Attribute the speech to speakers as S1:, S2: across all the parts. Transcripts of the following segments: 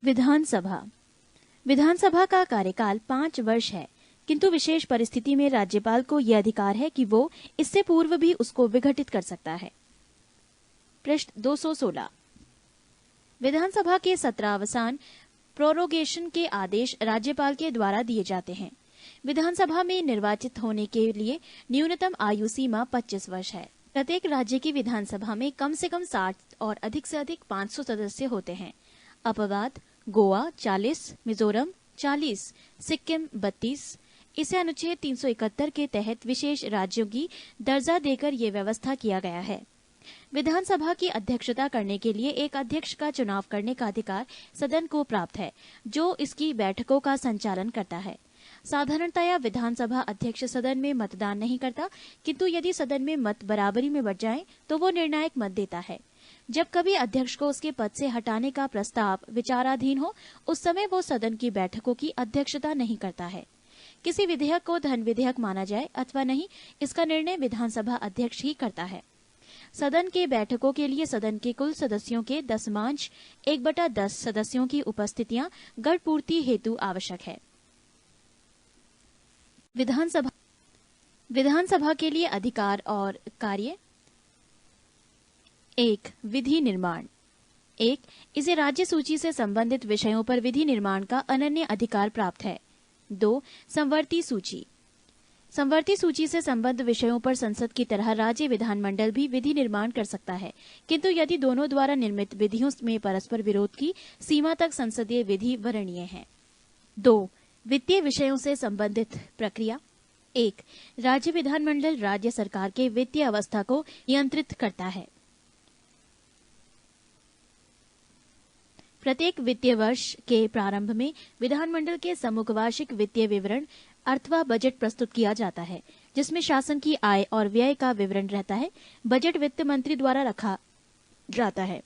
S1: विधानसभा। विधानसभा का कार्यकाल 5 वर्ष है, किंतु विशेष परिस्थिति में राज्यपाल को यह अधिकार है कि वो इससे पूर्व भी उसको विघटित कर सकता है। पृष्ठ 216। विधानसभा के सत्रावसान प्रोरोगेशन के आदेश राज्यपाल के द्वारा दिए जाते हैं। विधानसभा में निर्वाचित होने के लिए न्यूनतम आयु सीमा 25 वर्ष है। प्रत्येक राज्य की विधानसभा में कम से कम 60 और अधिक से अधिक 500 सदस्य होते हैं। अपवाद गोवा 40, मिजोरम 40, सिक्किम 32। इसे अनुच्छेद 371 के तहत विशेष राज्यों की दर्जा देकर ये व्यवस्था किया गया है। विधानसभा की अध्यक्षता करने के लिए एक अध्यक्ष का चुनाव करने का अधिकार सदन को प्राप्त है, जो इसकी बैठकों का संचालन करता है। साधारणतया विधानसभा अध्यक्ष सदन में मतदान नहीं करता, किंतु यदि सदन में मत बराबरी में बढ़ जाएं, तो वो निर्णायक मत देता है। जब कभी अध्यक्ष को उसके पद से हटाने का प्रस्ताव विचाराधीन हो, उस समय वो सदन की बैठकों की अध्यक्षता नहीं करता है। किसी विधेयक को धन विधेयक माना जाए अथवा नहीं, इसका निर्णय विधानसभा अध्यक्ष ही करता है। सदन के बैठकों के लिए सदन के कुल सदस्यों के 10 1/10 सदस्यों की उपस्थितियां गढ़पूर्ति हेतु आवश्यक है। विधानसभा के लिए अधिकार और कार्य। 1. विधि निर्माण। 1. इसे राज्य सूची से संबंधित विषयों पर विधि निर्माण का अनन्य अधिकार प्राप्त है। 2. संवर्ती सूची। संवर्ती सूची से संबद्ध विषयों पर संसद की तरह राज्य विधानमंडल भी विधि निर्माण कर सकता है, किंतु यदि दोनों द्वारा निर्मित विधियों में परस्पर विरोध की सीमा तक संसदीय विधि वर्णनीय है। 2. वित्तीय विषयों से संबंधित प्रक्रिया। 1. राज्य विधानमंडल राज्य सरकार के वित्तीय अवस्था को नियंत्रित करता है। प्रत्येक वित्तीय वर्ष के प्रारंभ में विधानमंडल के सम्मुख वार्षिक वित्तीय विवरण अथवा बजट प्रस्तुत किया जाता है, जिसमें शासन की आय और व्यय का विवरण रहता है। बजट वित्त मंत्री द्वारा रखा जाता है।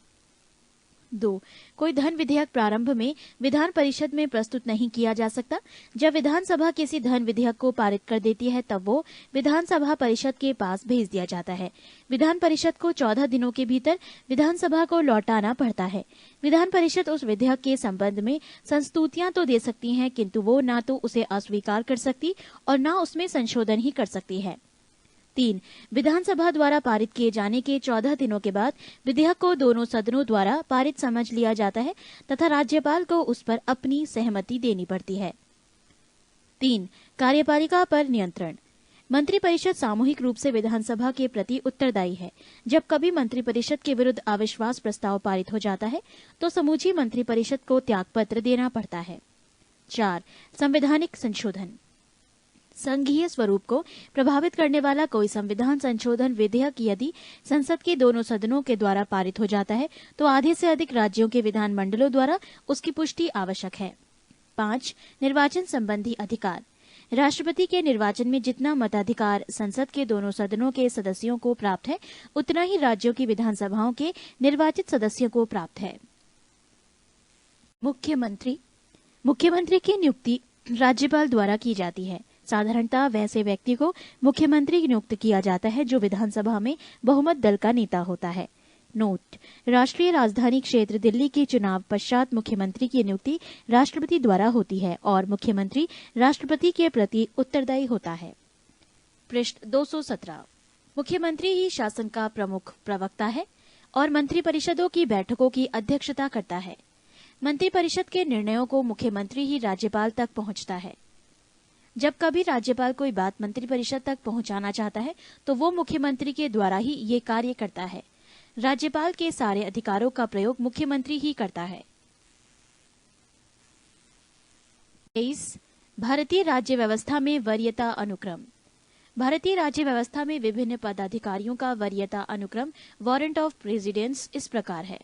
S1: 2. कोई धन विधेयक प्रारंभ में विधान परिषद में प्रस्तुत नहीं किया जा सकता। जब विधानसभा किसी धन विधेयक को पारित कर देती है, तब वो विधानसभा परिषद के पास भेज दिया जाता है। विधान परिषद को 14 दिनों के भीतर विधानसभा को लौटाना पड़ता है। विधान परिषद उस विधेयक के संबंध में संस्तुतियां तो दे सकती है, किंतु वो न तो उसे अस्वीकार कर सकती और न उसमें संशोधन ही कर सकती है। 3. विधानसभा द्वारा पारित किए जाने के 14 दिनों के बाद विधेयक को दोनों सदनों द्वारा पारित समझ लिया जाता है तथा राज्यपाल को उस पर अपनी सहमति देनी पड़ती है। 3. कार्यपालिका पर नियंत्रण। मंत्रिपरिषद सामूहिक रूप से विधानसभा के प्रति उत्तरदायी है। जब कभी मंत्रिपरिषद के विरुद्ध अविश्वास प्रस्ताव पारित हो जाता है, तो समूची मंत्रिपरिषद को त्यागपत्र देना पड़ता है। 4. संवैधानिक संशोधन। संघीय स्वरूप को प्रभावित करने वाला कोई संविधान संशोधन विधेयक यदि संसद के दोनों सदनों के द्वारा पारित हो जाता है, तो आधे से अधिक राज्यों के विधानमंडलों द्वारा उसकी पुष्टि आवश्यक है। 5. निर्वाचन संबंधी अधिकार। राष्ट्रपति के निर्वाचन में जितना मताधिकार संसद के दोनों सदनों के सदस्यों को प्राप्त है, उतना ही राज्यों की विधानसभाओं के निर्वाचित सदस्यों को प्राप्त है। मुख्यमंत्री की नियुक्ति राज्यपाल द्वारा की जाती है। साधारणतः वैसे व्यक्ति को मुख्यमंत्री नियुक्त किया जाता है जो विधानसभा में बहुमत दल का नेता होता है। नोट: राष्ट्रीय राजधानी क्षेत्र दिल्ली के चुनाव पश्चात मुख्यमंत्री की नियुक्ति राष्ट्रपति द्वारा होती है और मुख्यमंत्री राष्ट्रपति के प्रति उत्तरदायी होता है। पृष्ठ 217। मुख्यमंत्री ही शासन का प्रमुख प्रवक्ता है और मंत्रिपरिषदों की बैठकों की अध्यक्षता करता है। मंत्रिपरिषद के निर्णयों को मुख्यमंत्री ही राज्यपाल तक पहुंचता है। जब कभी राज्यपाल कोई बात मंत्रिपरिषद तक पहुंचाना चाहता है, तो वो मुख्यमंत्री के द्वारा ही ये कार्य करता है। राज्यपाल के सारे अधिकारों का प्रयोग मुख्यमंत्री ही करता है। 23. भारतीय राज्य व्यवस्था में वरीयता अनुक्रम। भारतीय राज्य व्यवस्था में विभिन्न पदाधिकारियों का वरीयता अनुक्रम वारंट ऑफ प्रेसिडेंस इस प्रकार है।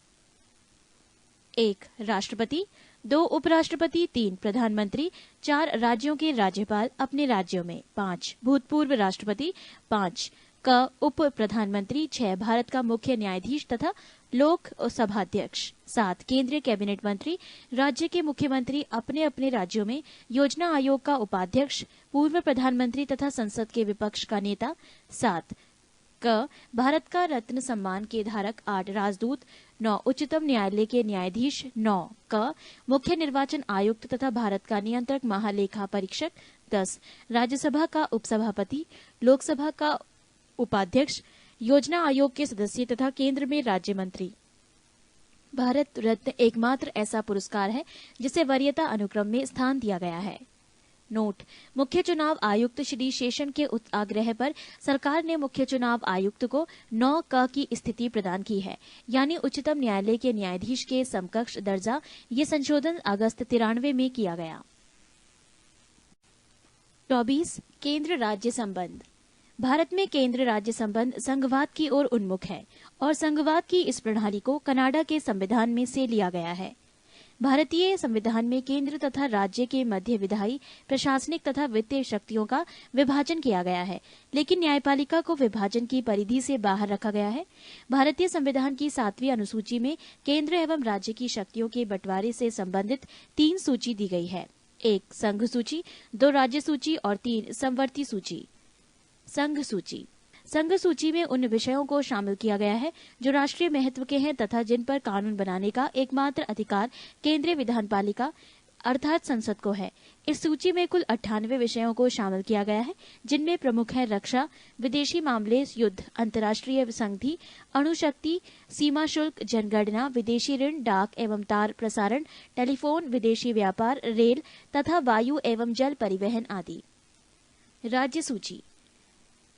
S1: 1. राष्ट्रपति, 2. उपराष्ट्रपति, 3. प्रधानमंत्री, 4. राज्यों के राज्यपाल अपने राज्यों में, 5. भूतपूर्व राष्ट्रपति, 5. का उप प्रधानमंत्री, 6. भारत का मुख्य न्यायाधीश तथा लोक सभाध्यक्ष, 7. केंद्रीय कैबिनेट मंत्री, राज्य के मुख्यमंत्री अपने अपने राज्यों में, योजना आयोग का उपाध्यक्ष, पूर्व प्रधानमंत्री तथा संसद के विपक्ष का नेता, 7. क भारत का रत्न सम्मान के धारक 8 राजदूत, 9 उच्चतम न्यायालय के न्यायाधीश, 9 क मुख्य निर्वाचन आयुक्त तथा भारत का नियंत्रक महालेखा परीक्षक, 10 राज्यसभा का उपसभापति, लोकसभा का उपाध्यक्ष, योजना आयोग के सदस्य तथा केंद्र में राज्य मंत्री। भारत रत्न एकमात्र ऐसा पुरस्कार है जिसे वरीयता अनुक्रम में स्थान दिया गया है। नोट: मुख्य चुनाव आयुक्त श्री शेषन के आग्रह पर सरकार ने मुख्य चुनाव आयुक्त को 9 क की स्थिति प्रदान की है, यानी उच्चतम न्यायालय के न्यायाधीश के समकक्ष दर्जा। ये संशोधन अगस्त 93 में किया गया। 24 केंद्र राज्य संबंध। भारत में केंद्र राज्य संबंध संघवाद की ओर उन्मुख है और संघवाद की इस प्रणाली को कनाडा के संविधान में से लिया गया है। भारतीय संविधान में केंद्र तथा राज्य के मध्य विधायी, प्रशासनिक तथा वित्तीय शक्तियों का विभाजन किया गया है, लेकिन न्यायपालिका को विभाजन की परिधि से बाहर रखा गया है। भारतीय संविधान की 7वीं अनुसूची में केंद्र एवं राज्य की शक्तियों के बंटवारे से संबंधित 3 सूची दी गई है: 1 संघ सूची, 2 राज्य सूची और 3 समवर्ती सूची। संघ सूची में उन विषयों को शामिल किया गया है जो राष्ट्रीय महत्व के हैं तथा जिन पर कानून बनाने का एकमात्र अधिकार केंद्रीय विधानपालिका अर्थात संसद को है। इस सूची में कुल 98 विषयों को शामिल किया गया है, जिनमें प्रमुख है रक्षा, विदेशी मामले, युद्ध, अंतर्राष्ट्रीय संधि, अणुशक्ति, सीमा शुल्क, जनगणना, विदेशी ऋण, डाक एवं तार प्रसारण, टेलीफोन, विदेशी व्यापार, रेल तथा वायु एवं जल परिवहन आदि। राज्य सूची: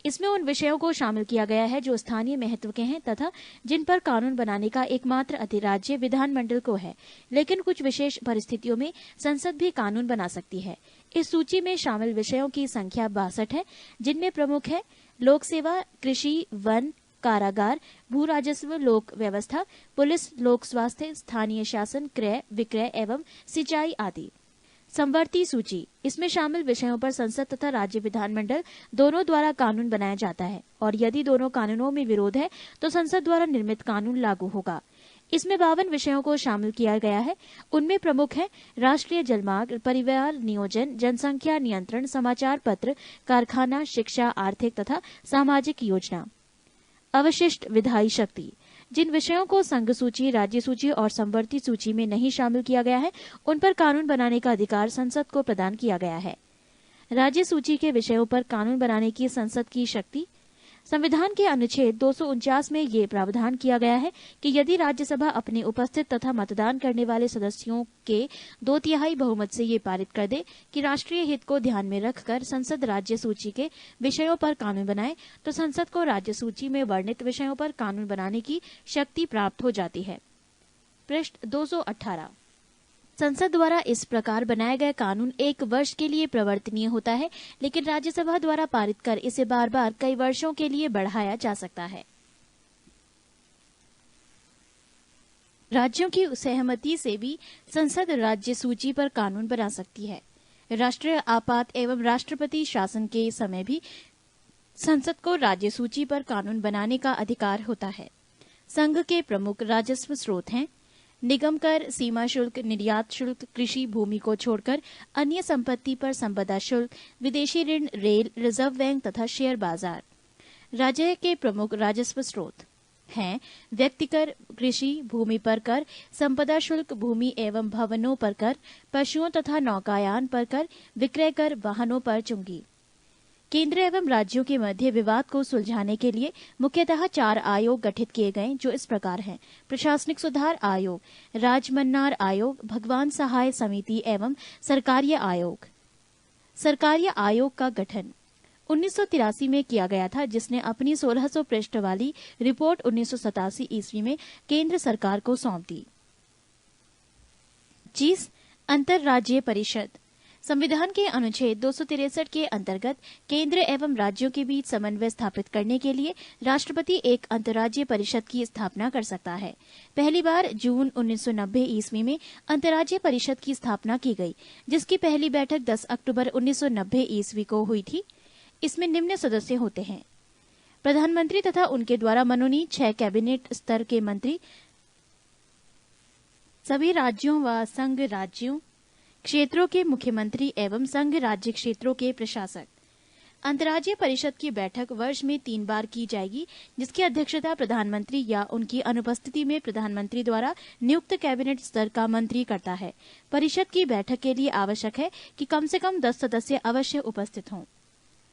S1: इसमें उन विषयों को शामिल किया गया है जो स्थानीय महत्व के हैं तथा जिन पर कानून बनाने का एकमात्र अधिराज्य विधानमंडल को है, लेकिन कुछ विशेष परिस्थितियों में संसद भी कानून बना सकती है। इस सूची में शामिल विषयों की संख्या 62 है, जिनमें प्रमुख है लोक सेवा, कृषि, वन, कारागार, भू राजस्व, लोक व्यवस्था, पुलिस, लोक स्वास्थ्य, स्थानीय शासन, क्रय विक्रय एवं सिंचाई आदि। समवर्ती सूची: इसमें शामिल विषयों पर संसद तथा राज्य विधानमंडल दोनों द्वारा कानून बनाया जाता है और यदि दोनों कानूनों में विरोध है तो संसद द्वारा निर्मित कानून लागू होगा। इसमें 52 विषयों को शामिल किया गया है। उनमें प्रमुख है राष्ट्रीय जलमार्ग, परिवार नियोजन, जनसंख्या नियंत्रण, समाचार पत्र, कारखाना, शिक्षा, आर्थिक तथा सामाजिक योजना। अवशिष्ट विधायी शक्ति: जिन विषयों को संघ सूची, राज्य सूची और समवर्ती सूची में नहीं शामिल किया गया है, उन पर कानून बनाने का अधिकार संसद को प्रदान किया गया है। राज्य सूची के विषयों पर कानून बनाने की संसद की शक्ति: संविधान के अनुच्छेद 249 में ये प्रावधान किया गया है कि यदि राज्यसभा अपने उपस्थित तथा मतदान करने वाले सदस्यों के 2/3 बहुमत से ये पारित कर दे कि राष्ट्रीय हित को ध्यान में रखकर संसद राज्य सूची के विषयों पर कानून बनाए, तो संसद को राज्य सूची में वर्णित विषयों पर कानून बनाने की शक्ति प्राप्त हो जाती है। पृष्ठ 218। संसद द्वारा इस प्रकार बनाए गए कानून 1 वर्ष के लिए प्रवर्तनीय होता है, लेकिन राज्यसभा द्वारा पारित कर इसे बार बार कई वर्षों के लिए बढ़ाया जा सकता है। राज्यों की सहमति से भी संसद राज्य सूची पर कानून बना सकती है। राष्ट्रीय आपात एवं राष्ट्रपति शासन के समय भी संसद को राज्य सूची पर कानून बनाने का अधिकार होता है। संघ के प्रमुख राजस्व स्रोत हैं निगम कर, सीमा शुल्क, निर्यात शुल्क, कृषि भूमि को छोड़कर अन्य संपत्ति पर संपदा शुल्क, विदेशी ऋण, रेल, रिजर्व बैंक तथा शेयर बाजार। राज्य के प्रमुख राजस्व स्रोत हैं व्यक्ति कर, कृषि भूमि पर कर, संपदा शुल्क, भूमि एवं भवनों पर कर, पशुओं तथा नौकायान पर कर, विक्रय कर, वाहनों पर चुंगी। केंद्र एवं राज्यों के मध्य विवाद को सुलझाने के लिए मुख्यतः 4 आयोग गठित किए गए, जो इस प्रकार हैं: प्रशासनिक सुधार आयोग, राजमन्नार आयोग, भगवान सहाय समिति एवं सरकारीय आयोग। सरकारीय आयोग का गठन 1983 में किया गया था, जिसने अपनी 1600 पृष्ठ वाली रिपोर्ट 1987 ईस्वी में केंद्र सरकार को सौंप दी। 25 अंतर्राज्यीय परिषद। संविधान के अनुच्छेद 263 के अंतर्गत केंद्र एवं राज्यों के बीच समन्वय स्थापित करने के लिए राष्ट्रपति एक अंतर्राज्यीय परिषद की स्थापना कर सकता है। पहली बार जून 1990 ईस्वी में अंतर्राज्यीय परिषद की स्थापना की गई, जिसकी पहली बैठक 10 अक्टूबर 1990 ईस्वी को हुई थी। इसमें निम्न सदस्य होते हैं: प्रधानमंत्री तथा उनके द्वारा मनोनीत 6 कैबिनेट स्तर के मंत्री, सभी राज्यों व संघ राज्यों क्षेत्रों के मुख्यमंत्री एवं संघ राज्य क्षेत्रों के प्रशासक। अंतर्राज्यीय परिषद की बैठक वर्ष में 3 बार की जाएगी, जिसकी अध्यक्षता प्रधानमंत्री या उनकी अनुपस्थिति में प्रधानमंत्री द्वारा नियुक्त कैबिनेट स्तर का मंत्री करता है। परिषद की बैठक के लिए आवश्यक है कि कम से कम 10 सदस्य अवश्य उपस्थित हों।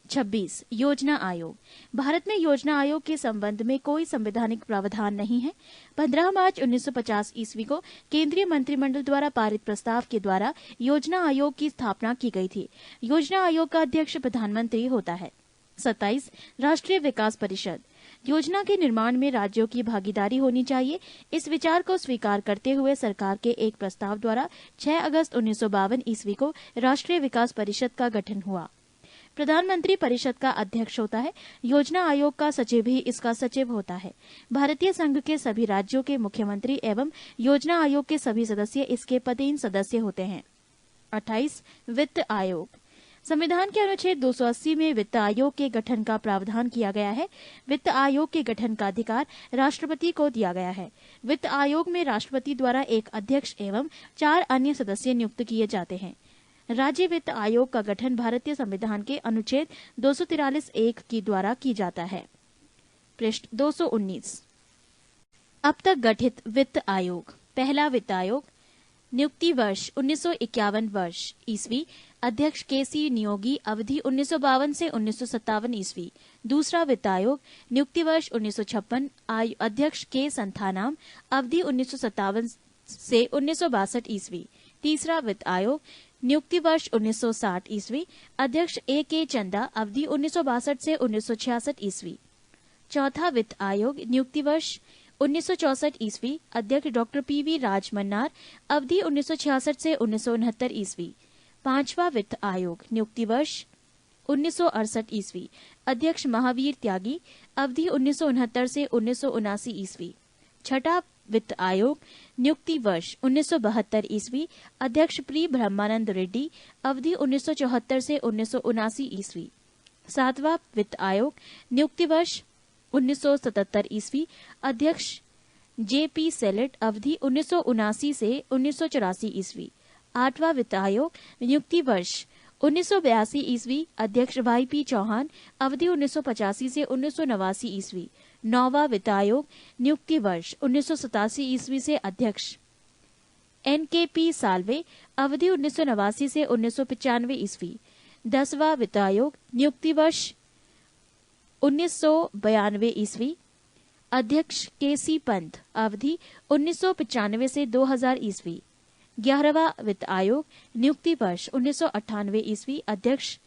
S1: 26. योजना आयोग। भारत में योजना आयोग के संबंध में कोई संवैधानिक प्रावधान नहीं है। 15 मार्च 1950 ईस्वी को केंद्रीय मंत्रिमंडल द्वारा पारित प्रस्ताव के द्वारा योजना आयोग की स्थापना की गई थी। योजना आयोग का अध्यक्ष प्रधानमंत्री होता है। 27. राष्ट्रीय विकास परिषद। योजना के निर्माण में राज्यों की भागीदारी होनी चाहिए। इस विचार को स्वीकार करते हुए सरकार के एक प्रस्ताव द्वारा 6 अगस्त 1952 ईस्वी को राष्ट्रीय विकास परिषद का गठन हुआ। प्रधानमंत्री परिषद का अध्यक्ष होता है। योजना आयोग का सचिव ही इसका सचिव होता है। भारतीय संघ के सभी राज्यों के मुख्यमंत्री एवं योजना आयोग के सभी सदस्य इसके पदेन सदस्य होते हैं। 28. वित्त आयोग। संविधान के अनुच्छेद 280 में वित्त आयोग के गठन का प्रावधान किया गया है। वित्त आयोग के गठन का अधिकार राष्ट्रपति को दिया गया है। वित्त आयोग में राष्ट्रपति द्वारा एक अध्यक्ष एवं 4 अन्य सदस्य नियुक्त किए जाते हैं। राज्य वित्त आयोग का गठन भारतीय संविधान के अनुच्छेद 243(1) के द्वारा की जाता है। पृष्ठ 219। अब तक गठित वित्त आयोग। पहला वित्त आयोग। नियुक्ति वर्ष 1951 वर्ष ईस्वी। अध्यक्ष केसी नियोगी, अवधि 1952 से 1957 ईस्वी। दूसरा वित्त आयोग। नियुक्ति वर्ष 1956। अध्यक्ष के संथानाम, अवधि 1957 से 1962 ईस्वी। तीसरा वित्त आयोग। नियुक्ति वर्ष 1960 ईस्वी। अध्यक्ष ए के चंदा, अवधि 1962 से 1966 ईस्वी। चौथा वित्त आयोग। नियुक्ति वर्ष 1964 ईस्वी। अध्यक्ष डॉक्टर पीवी राज मन्नार, अवधि 1966 से 1969 ईस्वी। पांचवा वित्त आयोग। नियुक्ति वर्ष 1968 ईस्वी। अध्यक्ष महावीर त्यागी, अवधि 1969 से 1979 ईस्वी। छठा वित्त आयोग। नियुक्ति वर्ष 1972 ईस्वी। अध्यक्ष प्री ब्रह्मानंद रेड्डी, अवधि 1974 से 1979 ईस्वी। सातवां वित्त आयोग। नियुक्ति वर्ष 1977 ईस्वी। अध्यक्ष जेपी सेलेट, अवधि 1979 से 1984 ईस्वी। आठवां वित्त आयोग। नियुक्ति वर्ष 1982 ईस्वी। अध्यक्ष वाईपी चौहान, अवधि 1985 से 1989 ईस्वी। नौवां वित्त आयोग। नियुक्ति वर्ष 1987 ईस्वी से अध्यक्ष एनकेपी साल्वे, अवधि 1989 से 1995 ईस्वी। 10वां वित्त आयोग। नियुक्ति वर्ष 1992 ईस्वी। अध्यक्ष केसी पंत, अवधि 1995 से 2000 ईस्वी। 11वां वित्त आयोग। नियुक्ति वर्ष 1998 ईस्वी। अध्यक्ष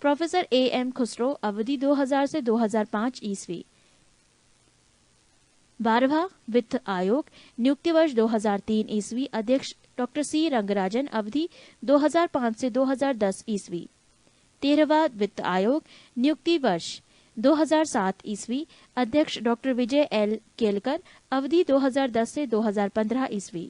S1: प्रोफेसर एएम खुसरो, अवधि 2000 से 2005 ईस्वी। 12वां वित्त आयोग। नियुक्ति वर्ष 2003 ईस्वी। अध्यक्ष डॉक्टर सी रंगराजन, अवधि 2005 से 2010 ईस्वी। 13वां वित्त आयोग। नियुक्ति वर्ष 2007 ईस्वी। अध्यक्ष डॉक्टर विजय एल केलकर, अवधि 2010 से 2015 ईस्वी।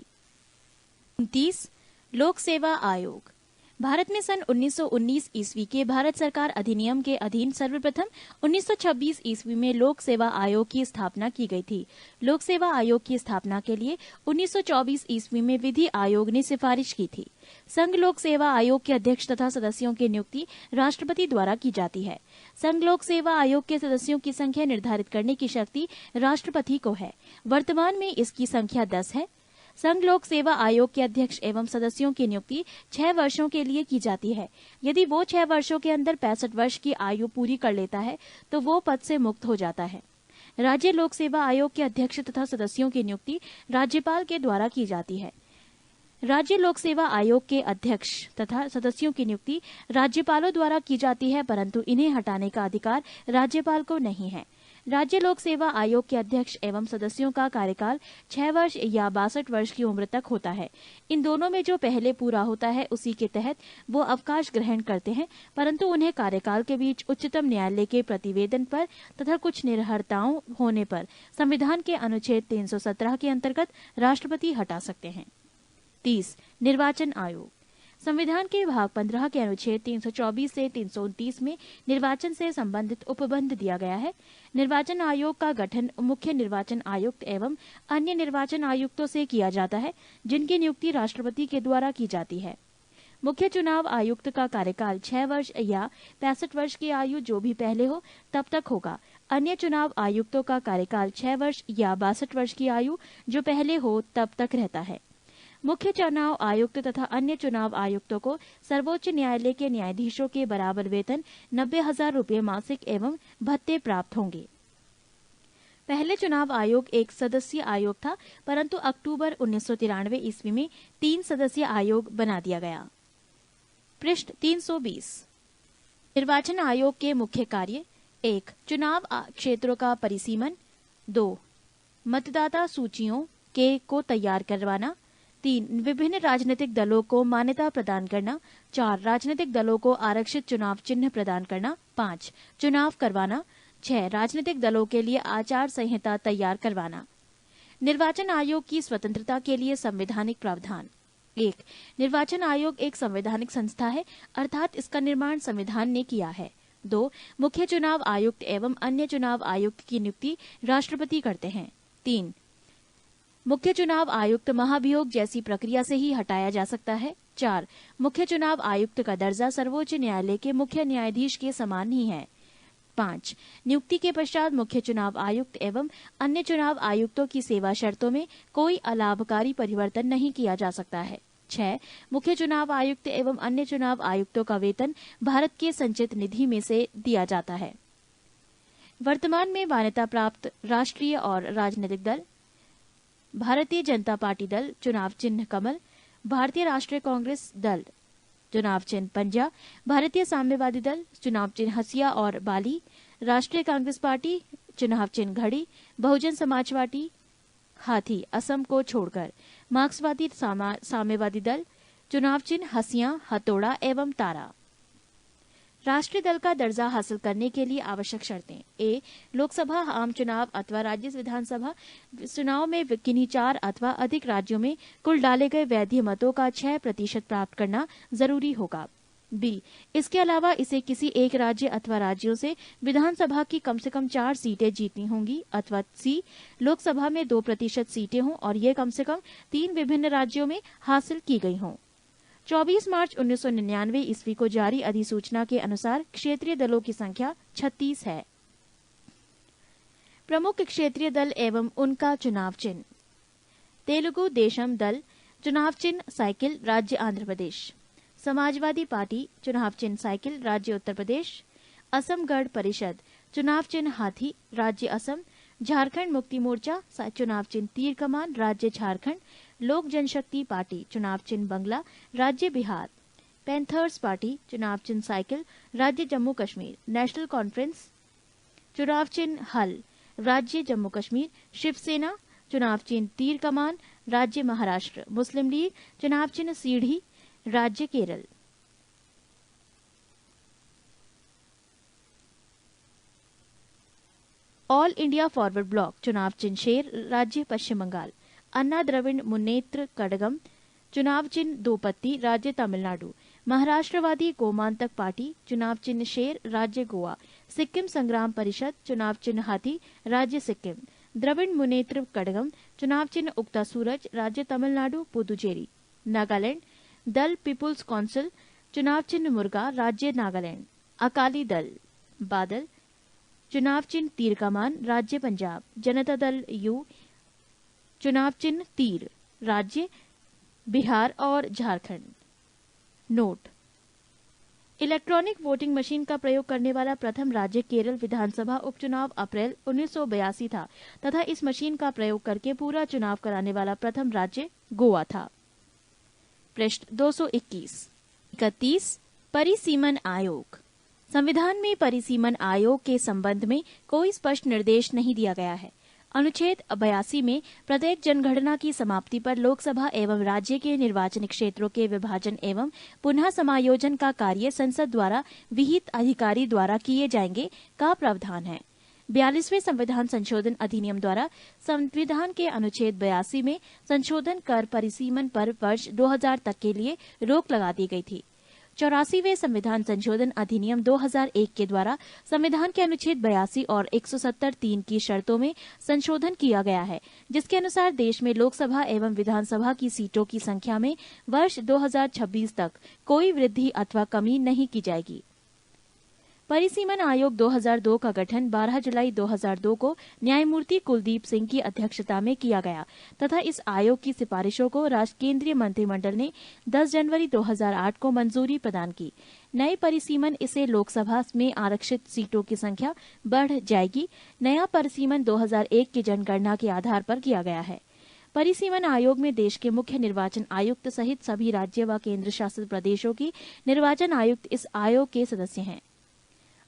S1: 29. लोक सेवा आयोग। भारत में सन 1919 ईस्वी के भारत सरकार अधिनियम के अधीन सर्वप्रथम 1926 ईस्वी में लोक सेवा आयोग की स्थापना की गई थी। लोक सेवा आयोग की स्थापना के लिए 1924 ईस्वी में विधि आयोग ने सिफारिश की थी। संघ लोक सेवा आयोग के अध्यक्ष तथा सदस्यों की नियुक्ति राष्ट्रपति द्वारा की जाती है। संघ लोक सेवा आयोग के सदस्यों की संख्या निर्धारित करने की शक्ति राष्ट्रपति को है। वर्तमान में इसकी संख्या 10 है। संघ लोक सेवा आयोग के अध्यक्ष एवं सदस्यों की नियुक्ति 6 वर्षों के लिए की जाती है। यदि वो 6 वर्षों के अंदर 65 वर्ष की आयु पूरी कर लेता है तो वो पद से मुक्त हो जाता है। राज्य लोक सेवा आयोग के अध्यक्ष तथा सदस्यों की नियुक्ति राज्यपाल के द्वारा की जाती है। राज्य लोक सेवा आयोग के अध्यक्ष तथा सदस्यों की नियुक्ति राज्यपालों द्वारा की जाती है, परंतु इन्हें हटाने का अधिकार राज्यपाल को नहीं है। राज्य लोक सेवा आयोग के अध्यक्ष एवं सदस्यों का कार्यकाल 6 वर्ष या 62 वर्ष की उम्र तक होता है। इन दोनों में जो पहले पूरा होता है उसी के तहत वो अवकाश ग्रहण करते हैं, परंतु उन्हें कार्यकाल के बीच उच्चतम न्यायालय के प्रतिवेदन पर तथा कुछ निर्भरताओं होने पर संविधान के अनुच्छेद 317 के अंतर्गत राष्ट्रपति हटा सकते हैं। 30. निर्वाचन आयोग। संविधान के भाग 15 के अनुच्छेद 324 से 329 में निर्वाचन से संबंधित उपबंध दिया गया है। निर्वाचन आयोग का गठन मुख्य निर्वाचन आयुक्त एवं अन्य निर्वाचन आयुक्तों से किया जाता है, जिनकी नियुक्ति राष्ट्रपति के द्वारा की जाती है। मुख्य चुनाव आयुक्त का कार्यकाल 6 वर्ष या 65 वर्ष की आयु जो भी पहले हो तब तक होगा। अन्य चुनाव आयुक्तों का कार्यकाल 6 वर्ष या 62 वर्ष की आयु जो पहले हो तब तक रहता है। मुख्य चुनाव आयुक्त तथा अन्य चुनाव आयुक्तों को सर्वोच्च न्यायालय के न्यायाधीशों के बराबर वेतन 90,000 रूपये मासिक एवं भत्ते प्राप्त होंगे। पहले चुनाव आयोग एक सदस्यीय आयोग था, परंतु अक्टूबर 1993 ईस्वी में 3 सदस्यीय आयोग बना दिया गया। पृष्ठ 320। निर्वाचन आयोग के मुख्य कार्य: 1. चुनाव क्षेत्रों का परिसीमन। 2. मतदाता सूचियों को तैयार करवाना। 3. विभिन्न राजनीतिक दलों को मान्यता प्रदान करना। 4. राजनीतिक दलों को आरक्षित चुनाव चिन्ह प्रदान करना। 5. चुनाव करवाना। 6. राजनीतिक दलों के लिए आचार संहिता तैयार करवाना। निर्वाचन आयोग की स्वतंत्रता के लिए संवैधानिक प्रावधान। 1. निर्वाचन आयोग एक संवैधानिक संस्था है, अर्थात इसका निर्माण संविधान ने किया है। 2. मुख्य चुनाव आयुक्त एवं अन्य चुनाव आयुक्त की नियुक्ति राष्ट्रपति करते हैं। 3. मुख्य चुनाव आयुक्त महाभियोग जैसी प्रक्रिया से ही हटाया जा सकता है। 4. मुख्य चुनाव आयुक्त का दर्जा सर्वोच्च न्यायालय के मुख्य न्यायाधीश के समान ही है। 5. नियुक्ति के पश्चात मुख्य चुनाव आयुक्त एवं अन्य चुनाव आयुक्तों की सेवा शर्तों में कोई अलाभकारी परिवर्तन नहीं किया जा सकता है। 6. मुख्य चुनाव आयुक्त एवं अन्य चुनाव आयुक्तों का वेतन भारत के संचित निधि में से दिया जाता है। वर्तमान में मान्यता प्राप्त राष्ट्रीय और राजनीतिक दल: भारतीय जनता पार्टी दल, चुनाव चिन्ह कमल। भारतीय राष्ट्रीय कांग्रेस दल, चुनाव चिन्ह पंजा। भारतीय साम्यवादी दल, चुनाव चिन्ह हंसिया और बाली। राष्ट्रीय कांग्रेस पार्टी, चुनाव चिन्ह घड़ी। बहुजन समाज पार्टी, हाथी असम को छोड़कर। मार्क्सवादी साम्यवादी दल, चुनाव चिन्ह हंसिया, हथौड़ा एवं तारा। राष्ट्रीय दल का दर्जा हासिल करने के लिए आवश्यक शर्तें: ए. लोकसभा आम चुनाव अथवा राज्य विधानसभा चुनाव में किन्हीं 4 अथवा अधिक राज्यों में कुल डाले गए वैध मतों का 6% प्राप्त करना जरूरी होगा। बी. इसके अलावा इसे किसी एक राज्य अथवा राज्यों से विधानसभा की कम से कम 4 सीटें जीतनी होंगी। अथवा सी. लोकसभा में 2% सीटें हों और ये कम से कम 3 विभिन्न राज्यों में हासिल की गई हों। 24 मार्च 1999 ईस्वी को जारी अधिसूचना के अनुसार क्षेत्रीय दलों की संख्या 36 है। प्रमुख क्षेत्रीय दल एवं उनका चुनाव चिन्ह: तेलुगु देशम दल, चुनाव चिन्ह साइकिल, राज्य आंध्र प्रदेश। समाजवादी पार्टी, चुनाव चिन्ह साइकिल, राज्य उत्तर प्रदेश। असम गण परिषद, चुनाव चिन्ह हाथी, राज्य असम। झारखंड मुक्ति मोर्चा, चुनाव चिन्ह तीर कमान, राज्य झारखंड। लोक जनशक्ति पार्टी, चुनाव चिन्ह बंगला, राज्य बिहार। पैंथर्स पार्टी, चुनाव चिन्ह साइकिल, राज्य जम्मू कश्मीर। नेशनल कॉन्फ्रेंस, चुनाव चिन्ह हल, राज्य जम्मू कश्मीर। शिवसेना, चुनाव चिन्ह तीर कमान, राज्य महाराष्ट्र। मुस्लिम लीग, चुनाव चिन्ह सीढ़ी, राज्य Kerala. All India forward block, चुनाव चिन्ह शेर, राज्य पश्चिम बंगाल। अन्ना द्रविड़ मुन्नेत्र कड़गम, चुनाव चिन्ह 2 पत्ती, राज्य तमिलनाडु। महाराष्ट्रवादी गोमांतक पार्टी, चुनाव चिन्ह शेर, राज्य गोवा। सिक्किम संग्राम परिषद, चुनाव चिन्ह हाथी, राज्य सिक्किम। द्रविड़ मुन्नेत्र कड़गम, चुनाव चिन्ह उगता सूरज, राज्य तमिलनाडु पुदुचेरी। नागालैंड दल पीपुल्स काउंसिल, चुनाव चिन्ह मुर्गा, राज्य नागालैंड। अकाली दल बादल, चुनाव चिन्ह तीर कमान, राज्य पंजाब। जनता दल यू, चुनाव चिन्ह तीर, राज्य बिहार और Jharkhand. Note: electronic voting machine का प्रयोग करने वाला प्रथम राज्य केरल विधानसभा उपचुनाव अप्रैल 1982 था तथा इस मशीन का प्रयोग करके पूरा चुनाव कराने वाला प्रथम राज्य गोवा था। पृष्ठ 221। परिसीमन आयोग: संविधान में परिसीमन आयोग के संबंध में कोई स्पष्ट निर्देश नहीं दिया गया है। अनुच्छेद 82 में प्रत्येक जनगणना की समाप्ति पर लोकसभा एवं राज्य के निर्वाचन क्षेत्रों के विभाजन एवं पुनः समायोजन का कार्य संसद द्वारा विहित अधिकारी द्वारा किए जाएंगे का प्रावधान है। 42वें संविधान संशोधन अधिनियम द्वारा संविधान के अनुच्छेद 82 में संशोधन कर परिसीमन पर वर्ष 2000 तक के लिए रोक लगा दी गई थी। 84वें संविधान संशोधन अधिनियम 2001 के द्वारा संविधान के अनुच्छेद 82 और 170(3) की शर्तों में संशोधन किया गया है, जिसके अनुसार देश में लोकसभा एवं विधानसभा की सीटों की संख्या में वर्ष 2026 तक कोई वृद्धि अथवा कमी नहीं की जाएगी। परिसीमन आयोग 2002 का गठन 12 जुलाई 2002 को न्यायमूर्ति कुलदीप सिंह की अध्यक्षता में किया गया तथा इस आयोग की सिफारिशों को केंद्रीय मंत्रिमंडल ने 10 जनवरी 2008 को मंजूरी प्रदान की। नए परिसीमन इसे लोकसभा में आरक्षित सीटों की संख्या बढ़ जाएगी। नया परिसीमन 2001 की जनगणना के आधार पर किया गया है। परिसीमन आयोग में देश के मुख्य निर्वाचन आयुक्त सहित सभी राज्य व केंद्र शासित प्रदेशों की निर्वाचन आयुक्त इस आयोग के सदस्य हैं।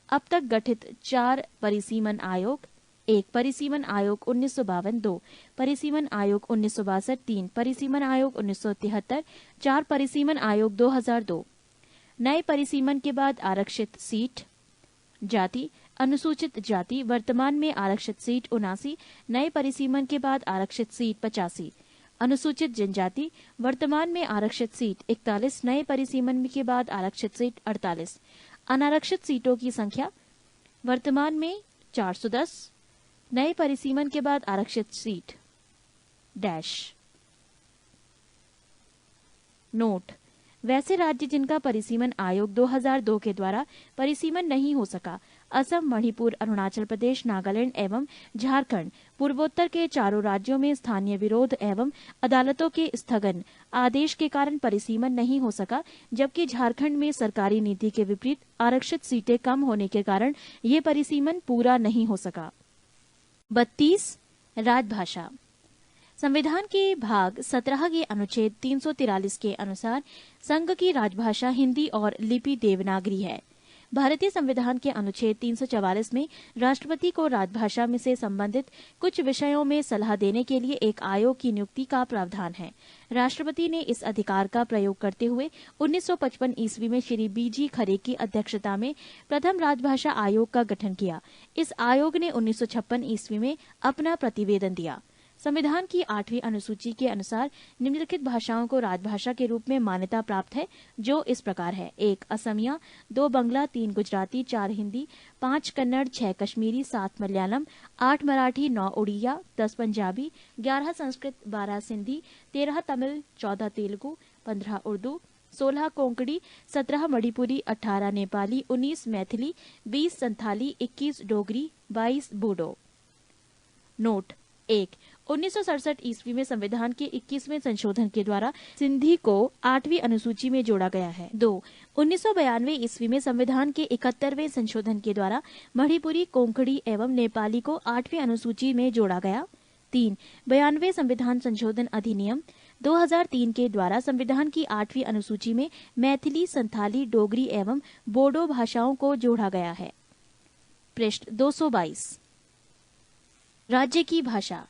S1: अब तक गठित 4 परिसीमन आयोग: 1 परिसीमन आयोग 1952, 2 परिसीमन आयोग 1962, 3 परिसीमन आयोग 1973, 4 परिसीमन आयोग 2002। नए परिसीमन के बाद आरक्षित सीट: जाति अनुसूचित जाति वर्तमान में आरक्षित सीट 79, नए परिसीमन के बाद आरक्षित सीट 85। अनुसूचित जनजाति वर्तमान में आरक्षित सीट 41, नए परिसीमन के बाद आरक्षित सीट 48। अनारक्षित सीटों की संख्या वर्तमान में 410, नए परिसीमन के बाद आरक्षित सीट डैश। नोट: वैसे राज्य जिनका परिसीमन आयोग 2002 के द्वारा परिसीमन नहीं हो सका, असम, मणिपुर, अरुणाचल प्रदेश, नागालैंड एवं झारखंड, पूर्वोत्तर के चारों राज्यों में स्थानीय विरोध एवं अदालतों के स्थगन आदेश के कारण परिसीमन नहीं हो सका, जबकि झारखंड में सरकारी नीति के विपरीत आरक्षित सीटें कम होने के कारण ये परिसीमन पूरा नहीं हो सका। 32 राजभाषा। संविधान के भाग 17 के अनुच्छेद 343 के अनुसार संघ की राजभाषा हिंदी और लिपि देवनागरी है। भारतीय संविधान के अनुच्छेद 344 में राष्ट्रपति को राजभाषा में से संबंधित कुछ विषयों में सलाह देने के लिए एक आयोग की नियुक्ति का प्रावधान है। राष्ट्रपति ने इस अधिकार का प्रयोग करते हुए 1955 ईस्वी में श्री BG खरे की अध्यक्षता में प्रथम राजभाषा आयोग का गठन किया। इस आयोग ने 1956 ईस्वी में अपना प्रतिवेदन दिया। संविधान की 8वीं अनुसूची के अनुसार निम्नलिखित भाषाओं को राजभाषा के रूप में मान्यता प्राप्त है, जो इस प्रकार है: 1 असमिया, 2 बंगला, 3 गुजराती, 4 हिंदी, 5 कन्नड़, 6 कश्मीरी, 7 मलयालम, 8 मराठी, 9 उड़िया, 10 पंजाबी, 11 संस्कृत, 12 सिंधी, 13 तमिल, 14 तेलुगु, 15 उर्दू, 16 कोंकणी, 17 मणिपुरी, 18 नेपाली, 19 मैथिली, 20 संथाली, 21 डोगरी, 22 बूडो। नोट: 1 1967 ईस्वी में संविधान के 21वें संशोधन के द्वारा सिंधी को 8वीं अनुसूची में जोड़ा गया है। 2 1992 ईस्वी में संविधान के 71वें संशोधन के द्वारा मणिपुरी, कोंकणी एवं नेपाली को 8वीं अनुसूची में जोड़ा गया। 3 92 संविधान संशोधन अधिनियम 2003 के द्वारा संविधान की 8वीं अनुसूची में मैथिली, संथाली, डोगरी एवं बोडो भाषाओं को जोड़ा गया है। पृष्ठ 222। राज्य की भाषा।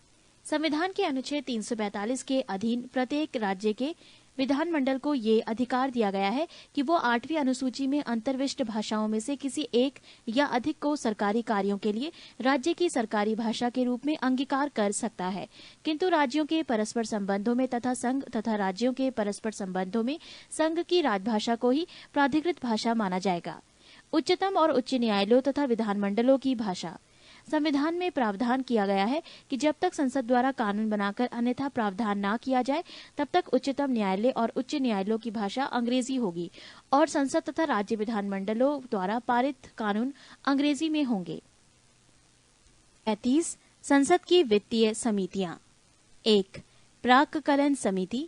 S1: संविधान के अनुच्छेद 345 के अधीन प्रत्येक राज्य के विधानमंडल को ये अधिकार दिया गया है कि वो 8वीं अनुसूची में अंतर्विष्ट भाषाओं में से किसी एक या अधिक को सरकारी कार्यों के लिए राज्य की सरकारी भाषा के रूप में अंगीकार कर सकता है, किंतु राज्यों के परस्पर संबंधों में तथा संघ तथा राज्यों के परस्पर संबंधों में संघ की राजभाषा को ही प्राधिकृत भाषा माना जाएगा। उच्चतम और उच्च न्यायालयों तथा विधानमंडलों की भाषा। संविधान में प्रावधान किया गया है कि जब तक संसद द्वारा कानून बनाकर अन्यथा प्रावधान न किया जाए, तब तक उच्चतम न्यायालय और उच्च न्यायालयों की भाषा अंग्रेजी होगी और संसद तथा राज्य विधानमंडलों द्वारा पारित कानून अंग्रेजी में होंगे। 35 संसद की वित्तीय समितियां। 1 प्राक्कलन समिति।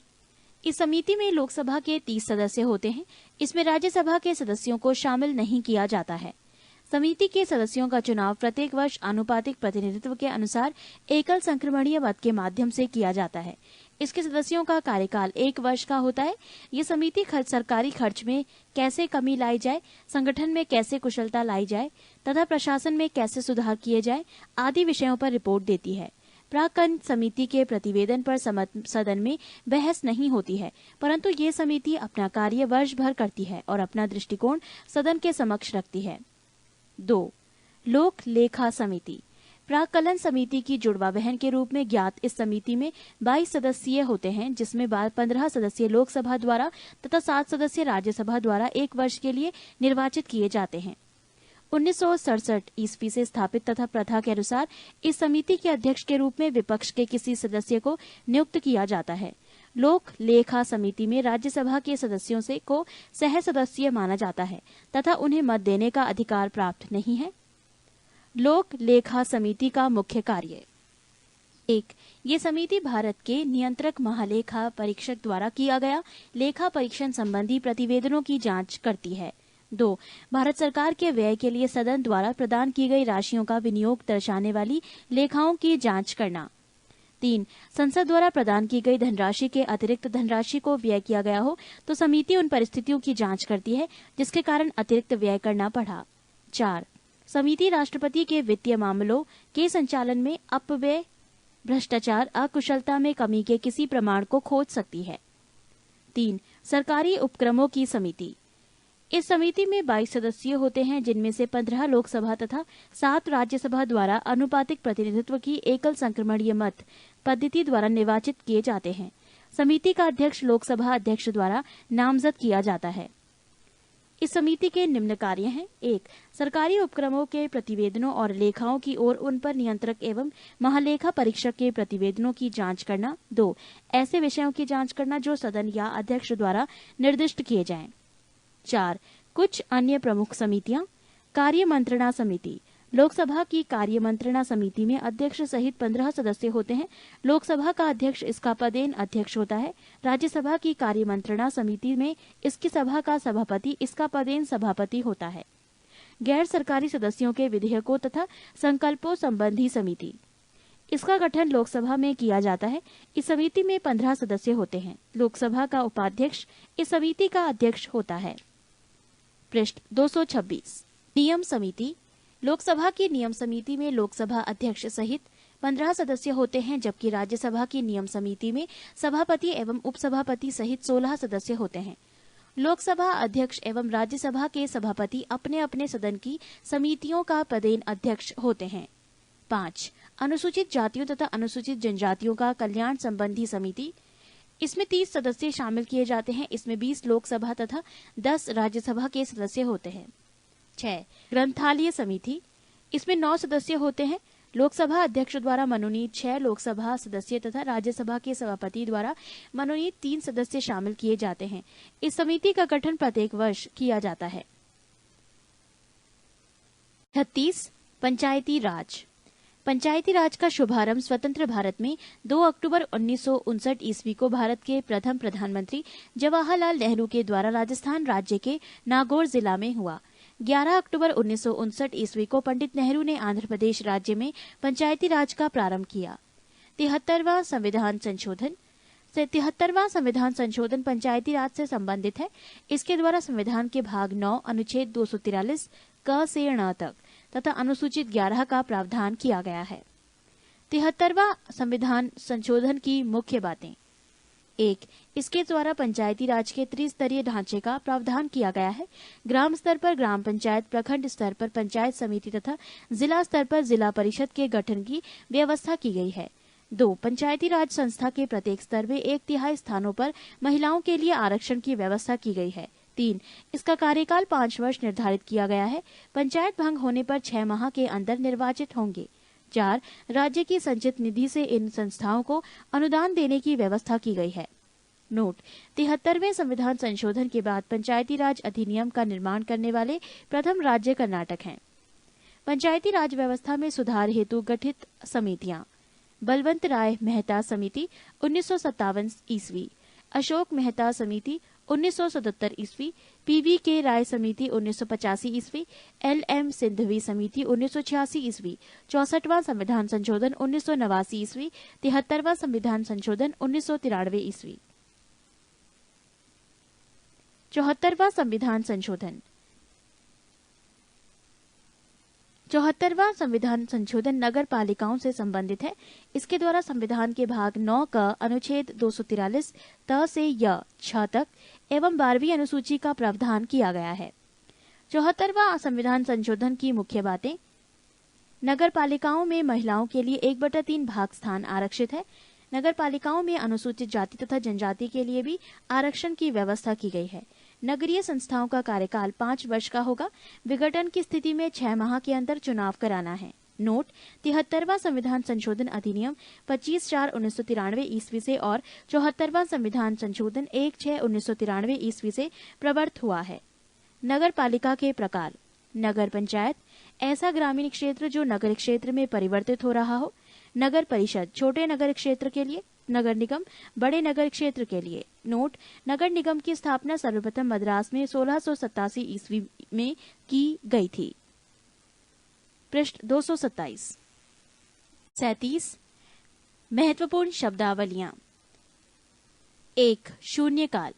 S1: इस समिति में लोकसभा के 30 सदस्य होते हैं। इसमें राज्यसभा के सदस्यों को शामिल नहीं किया जाता है। समिति के सदस्यों का चुनाव प्रत्येक वर्ष आनुपातिक प्रतिनिधित्व के अनुसार एकल संक्रमणीय मत के माध्यम से किया जाता है। इसके सदस्यों का कार्यकाल 1 वर्ष का होता है। ये समिति सरकारी खर्च में कैसे कमी लाई जाए, संगठन में कैसे कुशलता लाई जाए तथा प्रशासन में कैसे सुधार किए जाए आदि विषयों पर रिपोर्ट देती है। प्राक्कलन समिति के प्रतिवेदन पर सदन में बहस नहीं होती है, परंतु ये समिति अपना कार्य वर्ष भर करती है और अपना दृष्टिकोण सदन के समक्ष रखती है। 2 लोक लेखा समिति। प्राक्कलन समिति की जुड़वा बहन के रूप में ज्ञात इस समिति में 22 सदस्यीय होते हैं, जिसमें 15 सदस्य लोकसभा द्वारा तथा 7 सदस्य राज्यसभा द्वारा 1 वर्ष के लिए निर्वाचित किए जाते हैं। 1967 ईस्वी से स्थापित तथा प्रथा के अनुसार इस समिति के अध्यक्ष के रूप में विपक्ष के किसी सदस्य को नियुक्त किया जाता है। लोक लेखा समिति में राज्यसभा के सदस्यों से को सह सदस्यीय माना जाता है तथा उन्हें मत देने का अधिकार प्राप्त नहीं है। लोक लेखा समिति का मुख्य कार्य: 1. ये समिति भारत के नियंत्रक महालेखा परीक्षक द्वारा किया गया लेखा परीक्षण संबंधी प्रतिवेदनों की जांच करती है। 2. भारत सरकार के व्यय के लिए सदन द्वारा प्रदान की गई राशियों का विनियोग दर्शाने वाली लेखाओं की जांच करना। 3. संसद द्वारा प्रदान की गई धनराशि के अतिरिक्त धनराशि को व्यय किया गया हो तो समिति उन परिस्थितियों की जांच करती है जिसके कारण अतिरिक्त व्यय करना पड़ा। 4. समिति राष्ट्रपति के वित्तीय मामलों के संचालन में अपव्यय, भ्रष्टाचार, अकुशलता में कमी के किसी प्रमाण को खोज सकती है। 3. सरकारी उपक्रमों की समिति: इस समिति में 22 सदस्य होते हैं, जिनमें से 15 लोकसभा तथा 7 राज्यसभा द्वारा अनुपातिक प्रतिनिधित्व की एकल संक्रमणीय मत पद्धति द्वारा निर्वाचित किए जाते हैं। समिति का अध्यक्ष लोकसभा अध्यक्ष द्वारा नामजद किया जाता है। इस समिति के निम्न कार्य हैं: 1. सरकारी उपक्रमों के प्रतिवेदनों और लेखाओं की ओर उन पर नियंत्रक एवं महालेखा परीक्षक के प्रतिवेदनों की जांच करना। 2. ऐसे विषयों की जांच करना जो सदन या अध्यक्ष द्वारा निर्दिष्ट किए जाएं। 4. कुछ अन्य प्रमुख समितियां: कार्य मंत्रणा समिति: लोकसभा की कार्य मंत्रणा समिति में अध्यक्ष सहित 15 सदस्य होते हैं। लोकसभा का अध्यक्ष इसका पदेन अध्यक्ष होता है। राज्यसभा की कार्य मंत्रणा समिति में इसकी सभा का सभापति इसका पदेन सभापति होता है। गैर सरकारी सदस्यों के विधेयकों तथा संकल्पों संबंधी समिति: इसका गठन लोकसभा में किया जाता है। इस समिति में 15 सदस्य होते हैं। लोकसभा का उपाध्यक्ष इस समिति का अध्यक्ष होता है। पृष्ठ 226। नियम समिति: लोकसभा की नियम समिति में लोकसभा अध्यक्ष सहित 15 सदस्य होते हैं, जबकि राज्यसभा की नियम समिति में सभापति एवं उपसभापति सहित 16 सदस्य होते हैं। लोकसभा अध्यक्ष एवं राज्यसभा के सभापति अपने अपने सदन की समितियों का पदेन अध्यक्ष होते हैं। 5. अनुसूचित जातियों तथा अनुसूचित जनजातियों का कल्याण संबंधी समिति: इसमें 30 सदस्य शामिल किए जाते हैं। इसमें 20 लोकसभा तथा 10 राज्यसभा के सदस्य होते हैं। 6. ग्रंथालय समिति: इसमें 9 सदस्य होते हैं। लोकसभा अध्यक्ष द्वारा मनोनीत 6 लोकसभा सदस्य तथा राज्यसभा के सभापति द्वारा मनोनीत 3 सदस्य शामिल किए जाते हैं। इस समिति का गठन प्रत्येक वर्ष किया जाता है। 36. पंचायती राज: पंचायती राज का शुभारंभ स्वतंत्र भारत में 2 अक्टूबर 1959 ईस्वी को भारत के प्रथम प्रधानमंत्री जवाहरलाल नेहरू के द्वारा राजस्थान राज्य के नागौर जिला में हुआ। 11 अक्टूबर 1959 ईस्वी को पंडित नेहरू ने आंध्र प्रदेश राज्य में पंचायती राज का प्रारंभ किया। 73वां संविधान संशोधन पंचायती राज से संबंधित है। इसके द्वारा संविधान के भाग 9 अनुच्छेद 243 क से ण तक तथा अनुसूचित 11 का प्रावधान किया गया है। 73वां संविधान संशोधन की मुख्य बातें: 1. इसके द्वारा पंचायती राज के त्रिस्तरीय ढांचे का प्रावधान किया गया है। ग्राम स्तर पर ग्राम पंचायत, प्रखंड स्तर पर पंचायत समिति तथा जिला स्तर पर जिला परिषद के गठन की व्यवस्था की गई है। 2. पंचायती राज संस्था के प्रत्येक स्तर में 1/3 स्थानों पर महिलाओं के लिए आरक्षण की व्यवस्था की गई है। 3. इसका कार्यकाल 5 वर्ष निर्धारित किया गया है। पंचायत भंग होने पर 6 माह के अंदर निर्वाचित होंगे। 4. राज्य की संचित निधि से इन संस्थाओं को अनुदान देने की व्यवस्था की गई है। नोट: 73वें संविधान संशोधन के बाद पंचायती राज अधिनियम का निर्माण करने वाले प्रथम राज्य कर्नाटक है। पंचायती राज व्यवस्था में सुधार हेतु गठित समितियां: बलवंत राय मेहता समिति 1957 ईस्वी, अशोक मेहता समिति 1977 ईस्वी, पीवी के राय समिति 1985 ईस्वी, LM सिंधवी समिति 1986 ईस्वी, 64वां संविधान संशोधन 1989 ईस्वी, 73वां संविधान संशोधन 1993 ईस्वी। 74वां संविधान संशोधन 74वां संविधान संशोधन नगर पालिकाओं से संबंधित है। इसके द्वारा संविधान के भाग 9 का अनुच्छेद 243 त से य 6 तक एवं 12वीं अनुसूची का प्रावधान किया गया है। 74वां संविधान संशोधन की मुख्य बातें: नगर पालिकाओं में महिलाओं के लिए 1/3 भाग स्थान आरक्षित है। नगर पालिकाओं में अनुसूचित जाति तथा जनजाति के लिए भी आरक्षण की व्यवस्था की गई है। नगरीय संस्थाओं का कार्यकाल 5 वर्ष का होगा। विघटन की स्थिति में 6 माह के अंदर चुनाव कराना है। नोट: 73वां संविधान संशोधन अधिनियम 25/4/1993 ईस्वी से और 74वां संविधान संशोधन 1/6/1993 ईस्वी से प्रवर्त हुआ है। नगर पालिका के प्रकार: नगर पंचायत ऐसा ग्रामीण क्षेत्र जो नगर क्षेत्र में परिवर्तित हो रहा हो। नगर परिषद छोटे नगर क्षेत्र के लिए। नगर निगम बड़े नगर क्षेत्र के लिए। नोट: नगर निगम की स्थापना सर्वप्रथम मद्रास में 1687 ईस्वी में की गई थी। पृष्ठ 227। 37 महत्वपूर्ण शब्दावलियां। 1. शून्यकाल।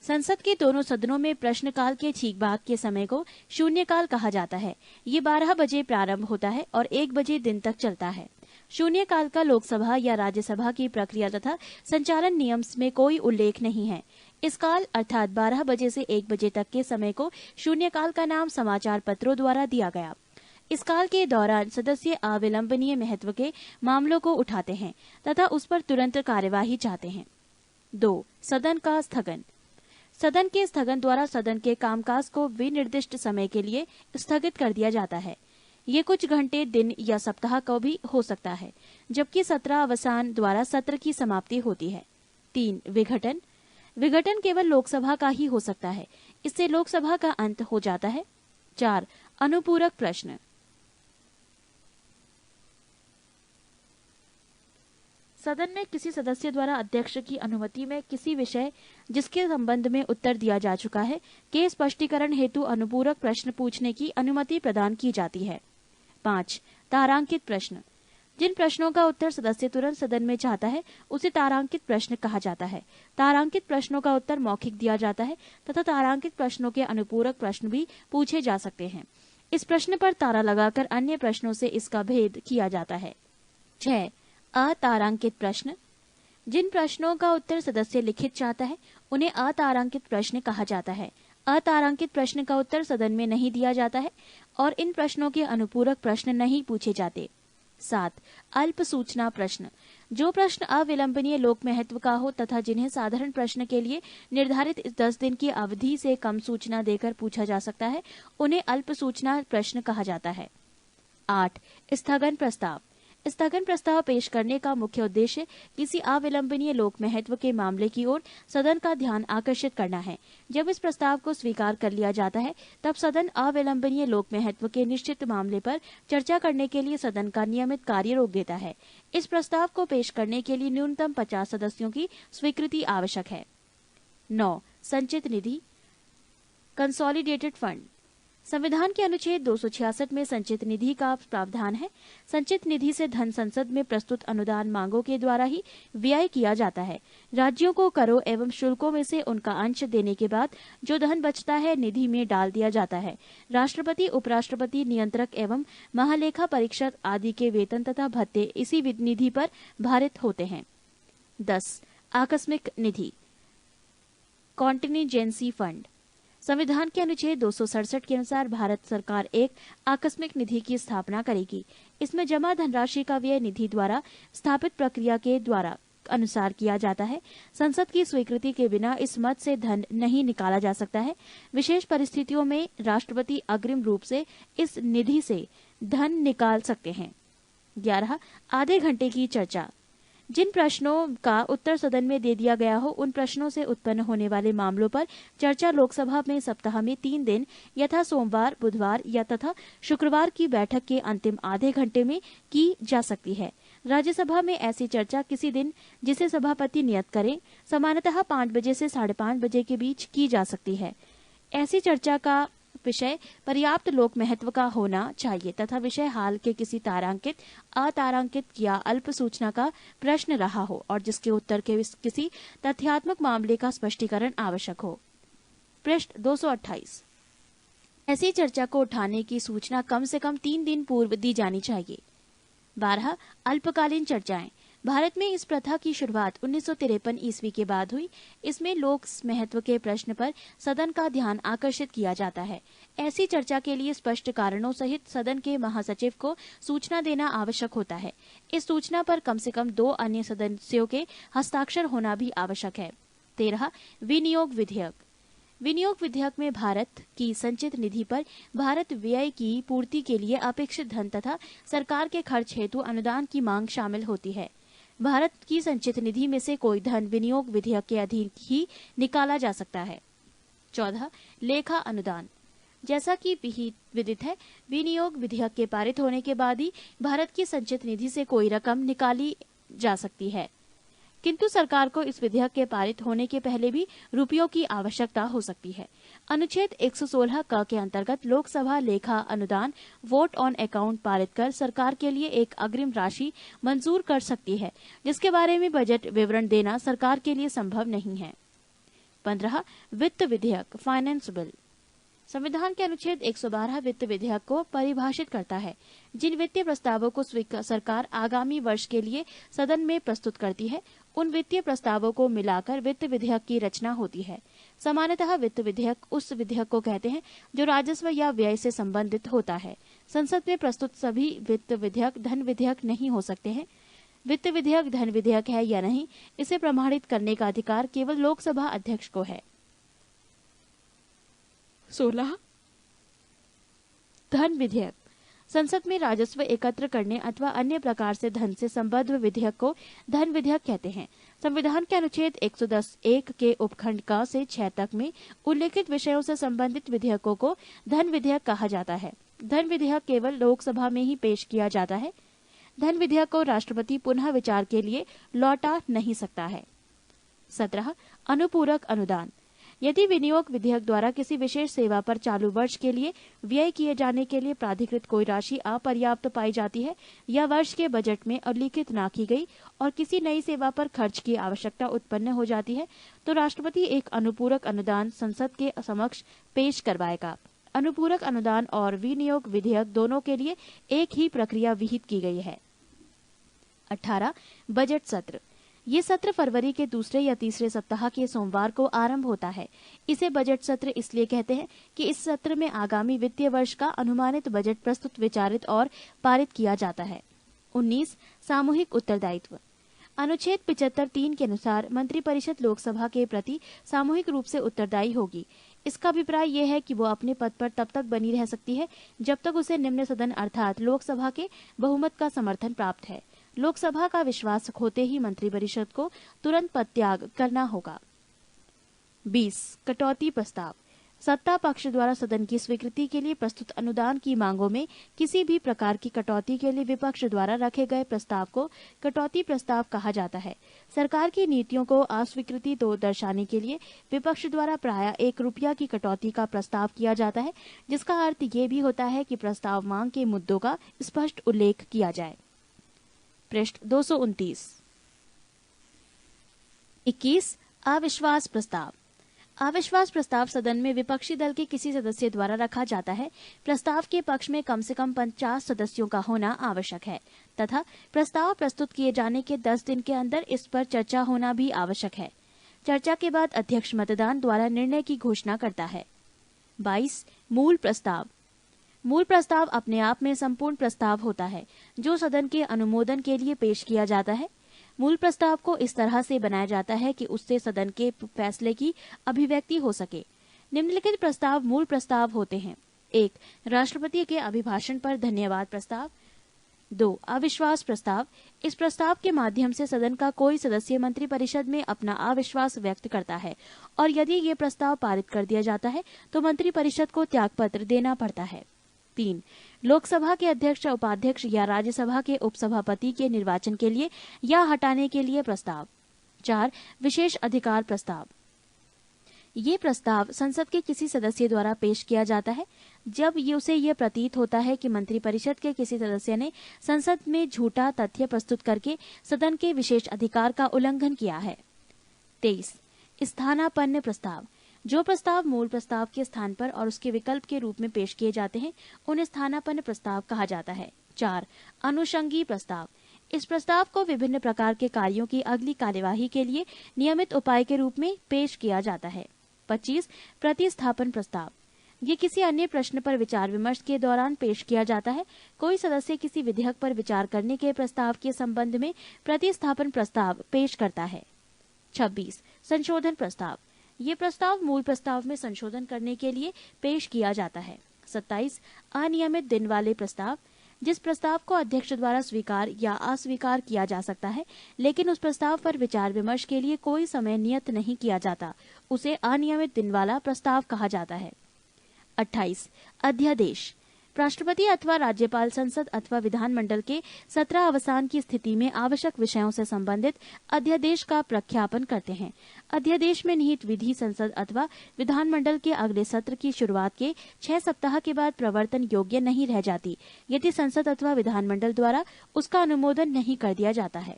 S1: संसद के दोनों सदनों में प्रश्नकाल के ठीक बाद के समय को शून्यकाल कहा जाता है। ये 12 बजे प्रारंभ होता है और 1 बजे दिन तक चलता है। शून्यकाल का लोकसभा या राज्यसभा की प्रक्रिया तथा संचालन नियम में कोई उल्लेख नहीं है। इस काल अर्थात 12 बजे से 1 बजे तक के समय को शून्यकाल का नाम समाचार पत्रों द्वारा दिया गया। इस काल के दौरान सदस्य अविलंबनीय महत्व के मामलों को उठाते हैं तथा उस पर तुरंत कार्यवाही चाहते हैं। 2. सदन का स्थगन। सदन के स्थगन द्वारा सदन के कामकाज को विनिर्दिष्ट समय के लिए स्थगित कर दिया जाता है। ये कुछ घंटे, दिन या सप्ताह को भी हो सकता है, जबकि सत्रावसान द्वारा सत्र की समाप्ति होती है। 3. विघटन। विघटन केवल लोकसभा का ही हो सकता है। इससे लोकसभा का अंत हो जाता है। 4. अनुपूरक प्रश्न। सदन में किसी सदस्य द्वारा अध्यक्ष की अनुमति में किसी विषय जिसके संबंध में उत्तर दिया जा चुका है के स्पष्टीकरण हेतु अनुपूरक प्रश्न पूछने की अनुमति प्रदान की जाती है। 5. तारांकित प्रश्न। जिन प्रश्नों का उत्तर सदस्य तुरंत सदन में चाहता है उसे तारांकित प्रश्न कहा जाता है। तारांकित प्रश्नों का उत्तर मौखिक दिया जाता है तथा तारांकित प्रश्नों के अनुपूरक प्रश्न भी पूछे जा सकते हैं। इस प्रश्न पर तारा लगाकर अन्य प्रश्नों से इसका भेद किया जाता है। 6. अतारांकित प्रश्न। जिन प्रश्नों का उत्तर सदस्य लिखित चाहता है उन्हें अतारांकित प्रश्न कहा जाता है। अतारांकित प्रश्न का उत्तर सदन में नहीं दिया जाता है और इन प्रश्नों के अनुपूरक प्रश्न नहीं पूछे जाते। 7. अल्प सूचना प्रश्न। जो प्रश्न अविलंबनीय लोक महत्व का हो तथा जिन्हें साधारण प्रश्न के लिए निर्धारित 10 दिन की अवधि से कम सूचना देकर पूछा जा सकता है उन्हें अल्प सूचना प्रश्न कहा जाता है। 8. स्थगन प्रस्ताव। स्थगन प्रस्ताव पेश करने का मुख्य उद्देश्य किसी अविलंबनीय लोक महत्व के मामले की ओर सदन का ध्यान आकर्षित करना है। जब इस प्रस्ताव को स्वीकार कर लिया जाता है तब सदन अविलंबनीय लोक महत्व के निश्चित मामले पर चर्चा करने के लिए सदन का नियमित कार्य रोक देता है। इस प्रस्ताव को पेश करने के लिए न्यूनतम 50 सदस्यों की स्वीकृति आवश्यक है। 9. संचित निधि कंसोलिडेटेड फंड। संविधान के अनुच्छेद 266 में संचित निधि का प्रावधान है। संचित निधि से धन संसद में प्रस्तुत अनुदान मांगों के द्वारा ही व्यय किया जाता है। राज्यों को करों एवं शुल्कों में से उनका अंश देने के बाद जो धन बचता है निधि में डाल दिया जाता है। राष्ट्रपति, उपराष्ट्रपति, नियंत्रक एवं महालेखा परीक्षक आदि के वेतन तथा भत्ते इसी निधि पर भारित होते हैं। 10. आकस्मिक निधि कॉन्टिजेंसी फंड। संविधान के अनुच्छेद 267 के अनुसार भारत सरकार एक आकस्मिक निधि की स्थापना करेगी। इसमें जमा धनराशि का व्यय निधि द्वारा स्थापित प्रक्रिया के द्वारा अनुसार किया जाता है। संसद की स्वीकृति के बिना इस मद से धन नहीं निकाला जा सकता है। विशेष परिस्थितियों में राष्ट्रपति अग्रिम रूप से इस निधि से धन निकाल सकते हैं। 11. आधे घंटे की चर्चा। जिन प्रश्नों का उत्तर सदन में दे दिया गया हो उन प्रश्नों से उत्पन्न होने वाले मामलों पर चर्चा लोकसभा में सप्ताह में 3 दिन यथा सोमवार, बुधवार या तथा शुक्रवार की बैठक के अंतिम आधे घंटे में की जा सकती है। राज्यसभा में ऐसी चर्चा किसी दिन जिसे सभापति नियत करें सामान्यतः 5 बजे से 5:30 बजे के बीच की जा सकती है। ऐसी चर्चा का विषय पर्याप्त लोक महत्व का होना चाहिए तथा विषय हाल के किसी तारांकित, अतारांकित या अल्प सूचना का प्रश्न रहा हो और जिसके उत्तर के किसी तथ्यात्मक मामले का स्पष्टीकरण आवश्यक हो। पृष्ठ 228। ऐसी चर्चा को उठाने की सूचना कम से कम 3 दिन पूर्व दी जानी चाहिए। 12. अल्पकालीन चर्चाएं। भारत में इस प्रथा की शुरुआत 1953 ईस्वी के बाद हुई। इसमें लोक महत्व के प्रश्न पर सदन का ध्यान आकर्षित किया जाता है। ऐसी चर्चा के लिए स्पष्ट कारणों सहित सदन के महासचिव को सूचना देना आवश्यक होता है। इस सूचना पर कम से कम 2 अन्य सदस्यों के हस्ताक्षर होना भी आवश्यक है। 13. विनियोग विधेयक। विनियोग विधेयक में भारत की संचित निधि पर भारत व्यय की पूर्ति के लिए अपेक्षित धन तथा सरकार के खर्च हेतु अनुदान की मांग शामिल होती है। भारत की संचित निधि में से कोई धन विनियोग विधेयक के अधीन ही निकाला जा सकता है। 14. लेखा अनुदान। जैसा कि विदित है, विनियोग विधेयक के पारित होने के बाद ही भारत की संचित निधि से कोई रकम निकाली जा सकती है, किंतु सरकार को इस विधेयक के पारित होने के पहले भी रुपयों की आवश्यकता हो सकती है। अनुच्छेद 116 क के अंतर्गत लोकसभा लेखा अनुदान वोट ऑन अकाउंट पारित कर सरकार के लिए एक अग्रिम राशि मंजूर कर सकती है, जिसके बारे में बजट विवरण देना सरकार के लिए संभव नहीं है। 15. वित्त विधेयक फाइनेंस बिल। संविधान के अनुच्छेद 112 वित्त विधेयक को परिभाषित करता है। जिन वित्तीय प्रस्तावों को सरकार आगामी वर्ष के लिए सदन में प्रस्तुत करती है, उन वित्तीय प्रस्तावों को मिलाकर वित्त विधेयक की रचना होती है। सामान्यतः वित्त विधेयक उस विधेयक को कहते हैं जो राजस्व या व्यय से संबंधित होता है। संसद में प्रस्तुत सभी वित्त विधेयक धन विधेयक नहीं हो सकते हैं। वित्त विधेयक धन विधेयक है या नहीं, इसे प्रमाणित करने का अधिकार केवल लोकसभा अध्यक्ष को है। 16. धन विधेयक। संसद में राजस्व एकत्र करने अथवा अन्य प्रकार से धन से संबद्ध विधेयक को धन विधेयक कहते हैं। संविधान के अनुच्छेद 110(1) के उपखंड क से 6 तक में उल्लेखित विषयों से संबंधित विधेयकों को धन विधेयक कहा जाता है। धन विधेयक केवल लोकसभा में ही पेश किया जाता है। धन विधेयक को राष्ट्रपति पुनः विचार के लिए लौटा नहीं सकता है। 17. अनुपूरक अनुदान। यदि विनियोग विधेयक द्वारा किसी विशेष सेवा पर चालू वर्ष के लिए व्यय किए जाने के लिए प्राधिकृत कोई राशि अपर्याप्त पाई जाती है या वर्ष के बजट में उल्लिखित न की गई और किसी नई सेवा पर खर्च की आवश्यकता उत्पन्न हो जाती है, तो राष्ट्रपति एक अनुपूरक अनुदान संसद के समक्ष पेश करवाएगा। अनुपूरक अनुदान और विनियोग विधेयक दोनों के लिए एक ही प्रक्रिया विहित की गई है। 18. बजट सत्र। ये सत्र फरवरी के दूसरे या तीसरे सप्ताह के सोमवार को आरंभ होता है। इसे बजट सत्र इसलिए कहते हैं कि इस सत्र में आगामी वित्तीय वर्ष का अनुमानित बजट प्रस्तुत, विचारित और पारित किया जाता है। 19. सामूहिक उत्तरदायित्व। अनुच्छेद 75(3) के अनुसार मंत्रिपरिषद लोकसभा के प्रति सामूहिक रूप से उत्तरदायी होगी। इसका अभिप्राय यह है कि वो अपने पद पर तब तक बनी रह सकती है जब तक उसे निम्न सदन अर्थात लोकसभा के बहुमत का समर्थन प्राप्त है। लोकसभा का विश्वास खोते ही मंत्रिपरिषद को तुरंत पद त्याग करना होगा। 20. कटौती प्रस्ताव। सत्ता पक्ष द्वारा सदन की स्वीकृति के लिए प्रस्तुत अनुदान की मांगों में किसी भी प्रकार की कटौती के लिए विपक्ष द्वारा रखे गए प्रस्ताव को कटौती प्रस्ताव कहा जाता है। सरकार की नीतियों को अस्वीकृति तो दर्शाने के लिए विपक्ष द्वारा प्रायः 1 रुपया की कटौती का प्रस्ताव किया जाता है, जिसका अर्थ ये भी होता है कि प्रस्ताव मांग के मुद्दों का स्पष्ट उल्लेख किया जाए। पृष्ठ 229। 21. अविश्वास प्रस्ताव। अविश्वास प्रस्ताव सदन में विपक्षी दल के किसी सदस्य द्वारा रखा जाता है। प्रस्ताव के पक्ष में कम से कम 50 सदस्यों का होना आवश्यक है तथा प्रस्ताव प्रस्तुत किए जाने के 10 दिन के अंदर इस पर चर्चा होना भी आवश्यक है। चर्चा के बाद अध्यक्ष मतदान द्वारा निर्णय की घोषणा करता है। 22. मूल प्रस्ताव। मूल प्रस्ताव अपने आप में संपूर्ण प्रस्ताव होता है जो सदन के अनुमोदन के लिए पेश किया जाता है। मूल प्रस्ताव को इस तरह से बनाया जाता है कि उससे सदन के फैसले की अभिव्यक्ति हो सके। निम्नलिखित प्रस्ताव मूल प्रस्ताव होते हैं। 1. राष्ट्रपति के अभिभाषण पर धन्यवाद प्रस्ताव। 2. अविश्वास प्रस्ताव। इस प्रस्ताव के माध्यम से सदन का कोई सदस्य मंत्रिपरिषद में अपना अविश्वास व्यक्त करता है और यदि ये प्रस्ताव पारित कर दिया जाता है तो मंत्रिपरिषद को त्यागपत्र देना पड़ता है। 3. लोकसभा के अध्यक्ष, उपाध्यक्ष या राज्यसभा के उपसभापति के निर्वाचन के लिए या हटाने के लिए प्रस्ताव। 4. विशेष अधिकार प्रस्ताव। ये प्रस्ताव संसद के किसी सदस्य द्वारा पेश किया जाता है जब उसे ये प्रतीत होता है कि मंत्रिपरिषद के किसी सदस्य ने संसद में झूठा तथ्य प्रस्तुत करके सदन के विशेष अधिकार का उल्लंघन किया है। 23. स्थानापन्न प्रस्ताव। जो प्रस्ताव मूल प्रस्ताव के स्थान पर और उसके विकल्प के रूप में पेश किए जाते हैं उन्हें स्थानापन्न प्रस्ताव कहा जाता है। 4. अनुषंगी प्रस्ताव। इस प्रस्ताव को विभिन्न प्रकार के कार्यों की अगली कार्यवाही के लिए नियमित उपाय के रूप में पेश किया जाता है। 25 प्रतिस्थापन प्रस्ताव। ये किसी अन्य प्रश्न पर विचार विमर्श के दौरान पेश किया जाता है। कोई सदस्य किसी विधेयक पर विचार करने के प्रस्ताव के संबंध में प्रतिस्थापन प्रस्ताव पेश करता है। 26 संशोधन प्रस्ताव। ये प्रस्ताव मूल प्रस्ताव में संशोधन करने के लिए पेश किया जाता है। 27 अनियमित दिन वाले प्रस्ताव। जिस प्रस्ताव को अध्यक्ष द्वारा स्वीकार या अस्वीकार किया जा सकता है, लेकिन उस प्रस्ताव पर विचार विमर्श के लिए कोई समय नियत नहीं किया जाता, उसे अनियमित दिन वाला प्रस्ताव कहा जाता है। 28 अध्यादेश। राष्ट्रपति अथवा राज्यपाल संसद अथवा विधानमंडल के सत्र अवसान की स्थिति में आवश्यक विषयों से संबंधित अध्यादेश का प्रख्यापन करते हैं। अध्यादेश में निहित विधि संसद अथवा विधानमंडल के अगले सत्र की शुरुआत के 6 सप्ताह के बाद प्रवर्तन योग्य नहीं रह जाती, यदि संसद अथवा विधानमंडल द्वारा उसका अनुमोदन नहीं कर दिया जाता है।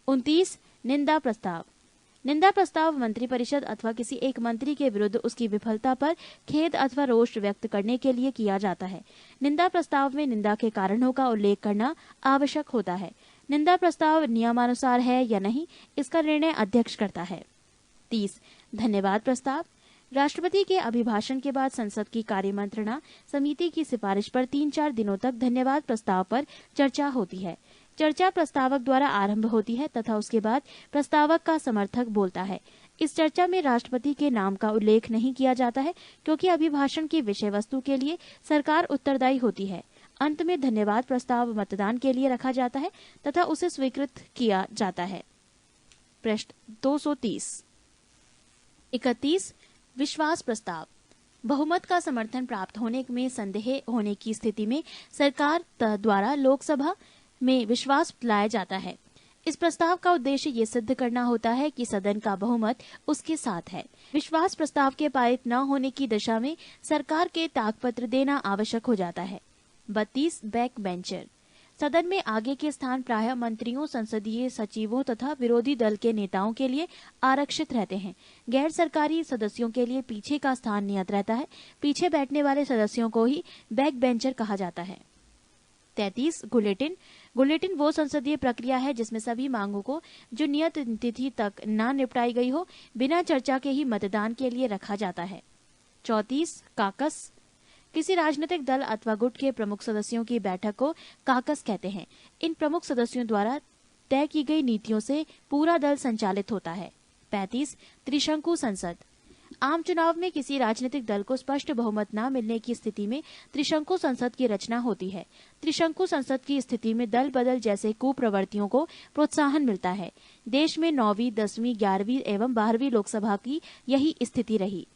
S1: 29 निंदा प्रस्ताव। निंदा प्रस्ताव मंत्रिपरिषद अथवा किसी एक मंत्री के विरुद्ध उसकी विफलता पर खेद अथवा रोष व्यक्त करने के लिए किया जाता है। निंदा प्रस्ताव में निंदा के कारणों का उल्लेख करना आवश्यक होता है। निंदा प्रस्ताव नियमानुसार है या नहीं, इसका निर्णय अध्यक्ष करता है। 30 धन्यवाद प्रस्ताव। राष्ट्रपति के अभिभाषण के बाद संसद की कार्यमंत्रणा समिति की सिफारिश पर 3-4 दिनों तक धन्यवाद प्रस्ताव पर चर्चा होती है। चर्चा प्रस्तावक द्वारा आरंभ होती है तथा उसके बाद प्रस्तावक का समर्थक बोलता है। इस चर्चा में राष्ट्रपति के नाम का उल्लेख नहीं किया जाता है, क्योंकि अभिभाषण की विषय वस्तु के लिए सरकार उत्तरदायी होती है। अंत में धन्यवाद प्रस्ताव मतदान के लिए रखा जाता है तथा उसे स्वीकृत किया जाता है। प्रश्न 230। 31 विश्वास प्रस्ताव। बहुमत का समर्थन प्राप्त होने में संदेह होने की स्थिति में सरकार द्वारा लोकसभा में विश्वास लाया जाता है। इस प्रस्ताव का उद्देश्य ये सिद्ध करना होता है कि सदन का बहुमत उसके साथ है। विश्वास प्रस्ताव के पारित न होने की दशा में सरकार के त्यागपत्र देना आवश्यक हो जाता है। 32 बैक बेंचर। सदन में आगे के स्थान प्रायः मंत्रियों, संसदीय सचिवों तथा विरोधी दल के नेताओं के लिए आरक्षित रहते हैं। गैर सरकारी सदस्यों के लिए पीछे का स्थान नियत रहता है। पीछे बैठने वाले सदस्यों को ही बैक बेंचर कहा जाता है। 33 बुलेटिन। बुलेटिन वो संसदीय प्रक्रिया है जिसमें सभी मांगों को जो नियत तिथि तक न निपटाई गई हो, बिना चर्चा के ही मतदान के लिए रखा जाता है। 34 काकस। किसी राजनीतिक दल अथवा गुट के प्रमुख सदस्यों की बैठक को काकस कहते हैं। इन प्रमुख सदस्यों द्वारा तय की गई नीतियों से पूरा दल संचालित होता है। 35 त्रिशंकु संसद। आम चुनाव में किसी राजनीतिक दल को स्पष्ट बहुमत न मिलने की स्थिति में त्रिशंकु संसद की रचना होती है। त्रिशंकु संसद की स्थिति में दल बदल जैसे कुप्रवृत्तियों को प्रोत्साहन मिलता है। देश में 9वीं, 10वीं, 11वीं एवं 12वीं लोकसभा की यही स्थिति रही।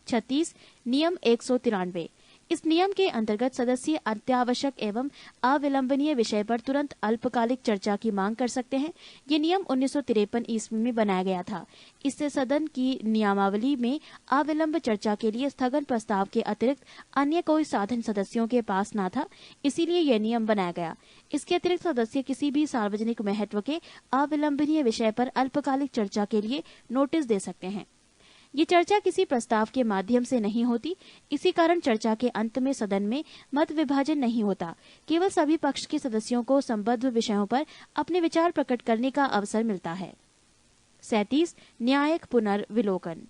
S1: 36 नियम 193। इस नियम के अंतर्गत सदस्य अत्यावश्यक एवं अविलंबनीय विषय पर तुरंत अल्पकालिक चर्चा की मांग कर सकते हैं। ये नियम 1953 ईस्वी में बनाया गया था। इससे सदन की नियमावली में अविलंब चर्चा के लिए स्थगन प्रस्ताव के अतिरिक्त अन्य कोई साधन सदस्यों के पास न था, इसीलिए यह नियम बनाया गया। इसके अतिरिक्त सदस्य किसी भी सार्वजनिक महत्व के अविलंबनीय विषय पर अल्पकालिक चर्चा के लिए नोटिस दे सकते हैं। ये चर्चा किसी प्रस्ताव के माध्यम से नहीं होती। इसी कारण चर्चा के अंत में सदन में मत विभाजन नहीं होता। केवल सभी पक्ष के सदस्यों को संबद्ध विषयों पर अपने विचार प्रकट करने का अवसर मिलता है। 37 न्यायिक पुनर्विलोकन।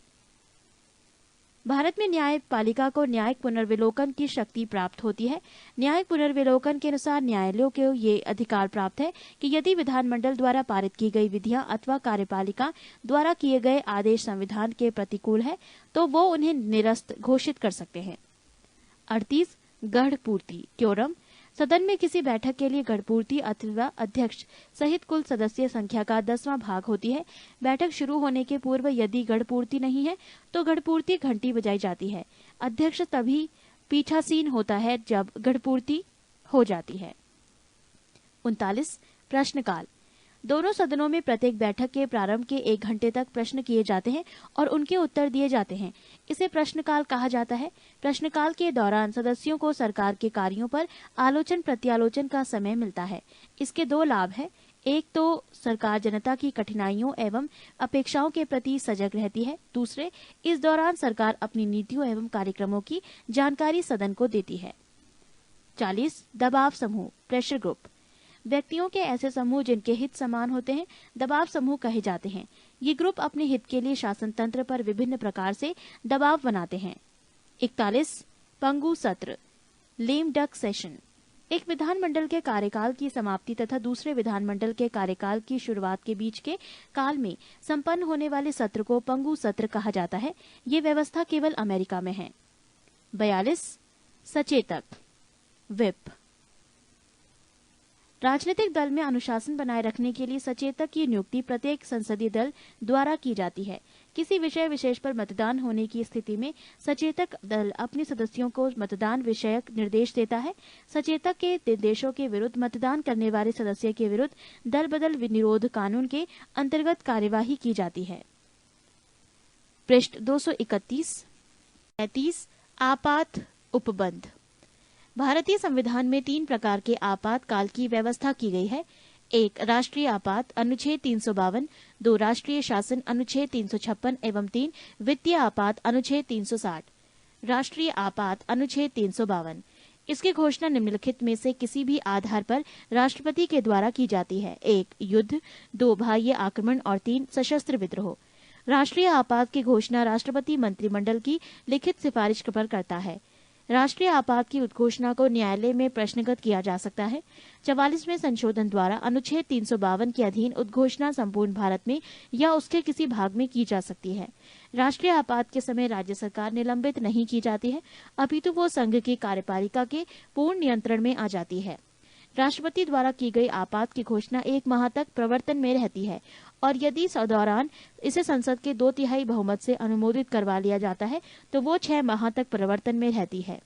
S1: भारत में न्यायपालिका को न्यायिक पुनर्विलोकन की शक्ति प्राप्त होती है। न्यायिक पुनर्विलोकन के अनुसार न्यायालयों को ये अधिकार प्राप्त है कि यदि विधानमंडल द्वारा पारित की गई विधियां अथवा कार्यपालिका द्वारा किए गए आदेश संविधान के प्रतिकूल है तो वो उन्हें निरस्त घोषित कर सकते हैं। 38 गढ़ पूर्ति क्योरम। सदन में किसी बैठक के लिए गढ़पूर्ति अथवा अध्यक्ष सहित कुल सदस्य संख्या का 10वां भाग होती है। बैठक शुरू होने के पूर्व यदि गढ़पूर्ति नहीं है तो गढ़पूर्ति घंटी बजाई जाती है। अध्यक्ष तभी पीठासीन होता है जब गढ़पूर्ति हो जाती है। 39 प्रश्नकाल। दोनों सदनों में प्रत्येक बैठक के प्रारंभ के 1 घंटे तक प्रश्न किए जाते हैं और उनके उत्तर दिए जाते हैं। इसे प्रश्नकाल कहा जाता है। प्रश्नकाल के दौरान सदस्यों को सरकार के कार्यों पर आलोचन प्रत्यालोचन का समय मिलता है। इसके 2 लाभ हैं। एक तो सरकार जनता की कठिनाइयों एवं अपेक्षाओं के प्रति सजग रहती है। दूसरे, इस दौरान सरकार अपनी नीतियों एवं कार्यक्रमों की जानकारी सदन को देती है। 40 दबाव समूह प्रेशर ग्रुप। व्यक्तियों के ऐसे समूह जिनके हित समान होते हैं दबाव समूह कहे जाते हैं। ये ग्रुप अपने हित के लिए शासन तंत्र पर विभिन्न प्रकार से दबाव बनाते हैं। 41 पंगु सत्र, लेम डक सेशन। एक विधानमंडल के कार्यकाल की समाप्ति तथा दूसरे विधानमंडल के कार्यकाल की शुरुआत के बीच के काल में संपन्न होने वाले सत्र को पंगु सत्र कहा जाता है। ये व्यवस्था केवल अमेरिका में है। 42 सचेतक, विप। राजनीतिक दल में अनुशासन बनाए रखने के लिए सचेतक की नियुक्ति प्रत्येक संसदीय दल द्वारा की जाती है। किसी विषय विशेष पर मतदान होने की स्थिति में सचेतक दल अपने सदस्यों को मतदान विषयक निर्देश देता है। सचेतक के निर्देशों के विरुद्ध मतदान करने वाले सदस्य के विरुद्ध दल बदल निरोध कानून के अंतर्गत कार्यवाही की जाती है। पृष्ठ 231। 35 आपात उपबंध। भारतीय संविधान में 3 प्रकार के आपातकाल की व्यवस्था की गई है। 1 राष्ट्रीय आपात अनुच्छेद 352, 2 राष्ट्रीय शासन अनुच्छेद 356 एवं 3 वित्तीय आपात अनुच्छेद 360। राष्ट्रीय आपात अनुच्छेद 352। इसकी घोषणा निम्नलिखित में से किसी भी आधार पर राष्ट्रपति के द्वारा की जाती है। 1 युद्ध, 2 बाह्य आक्रमण और 3 सशस्त्र विद्रोह। राष्ट्रीय आपात की घोषणा राष्ट्रपति मंत्रिमंडल की लिखित सिफारिश पर करता है। राष्ट्रीय आपात की उद्घोषणा को न्यायालय में प्रश्नगत किया जा सकता है। 44वें संशोधन द्वारा अनुच्छेद 352 के अधीन उद्घोषणा संपूर्ण भारत में या उसके किसी भाग में की जा सकती है। राष्ट्रीय आपात के समय राज्य सरकार निलंबित नहीं की जाती है, अपितु वो संघ की कार्यपालिका के पूर्ण नियंत्रण में आ जाती है। राष्ट्रपति द्वारा की गई आपात की घोषणा 1 माह तक प्रवर्तन में रहती है और यदि इस दौरान इसे संसद के 2/3 बहुमत से अनुमोदित करवा लिया जाता है तो वो 6 माह तक प्रवर्तन में रहती है।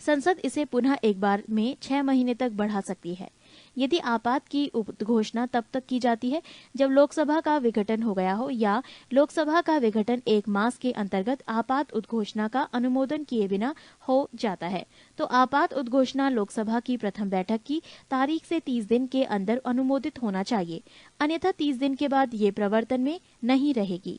S1: संसद इसे पुनः एक बार में 6 महीने तक बढ़ा सकती है। यदि आपात की उद्घोषणा तब तक की जाती है जब लोकसभा का विघटन हो गया हो या लोकसभा का विघटन 1 मास के अंतर्गत आपात उद्घोषणा का अनुमोदन किए बिना हो जाता है, तो आपात उद्घोषणा लोकसभा की प्रथम बैठक की तारीख से 30 दिन के अंदर अनुमोदित होना चाहिए, अन्यथा 30 दिन के बाद ये प्रवर्तन में नहीं रहेगी।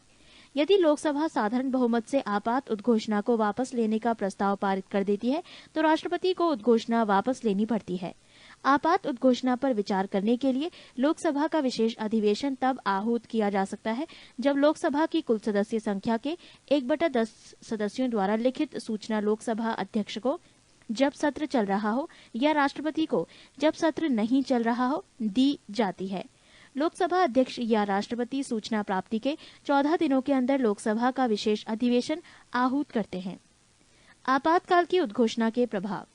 S1: यदि लोकसभा साधारण बहुमत से आपात उद्घोषणा को वापस लेने का प्रस्ताव पारित कर देती है तो राष्ट्रपति को उद्घोषणा वापस लेनी पड़ती है। आपात उद्घोषणा पर विचार करने के लिए लोकसभा का विशेष अधिवेशन तब आहूत किया जा सकता है जब लोकसभा की कुल सदस्य संख्या के 1/10 सदस्यों द्वारा लिखित सूचना लोकसभा अध्यक्ष को जब सत्र चल रहा हो या राष्ट्रपति को जब सत्र नहीं चल रहा हो दी जाती है। लोकसभा अध्यक्ष या राष्ट्रपति सूचना प्राप्ति के 14 दिनों के अंदर लोकसभा का विशेष अधिवेशन आहूत करते हैं। आपातकाल की उद्घोषणा के प्रभाव।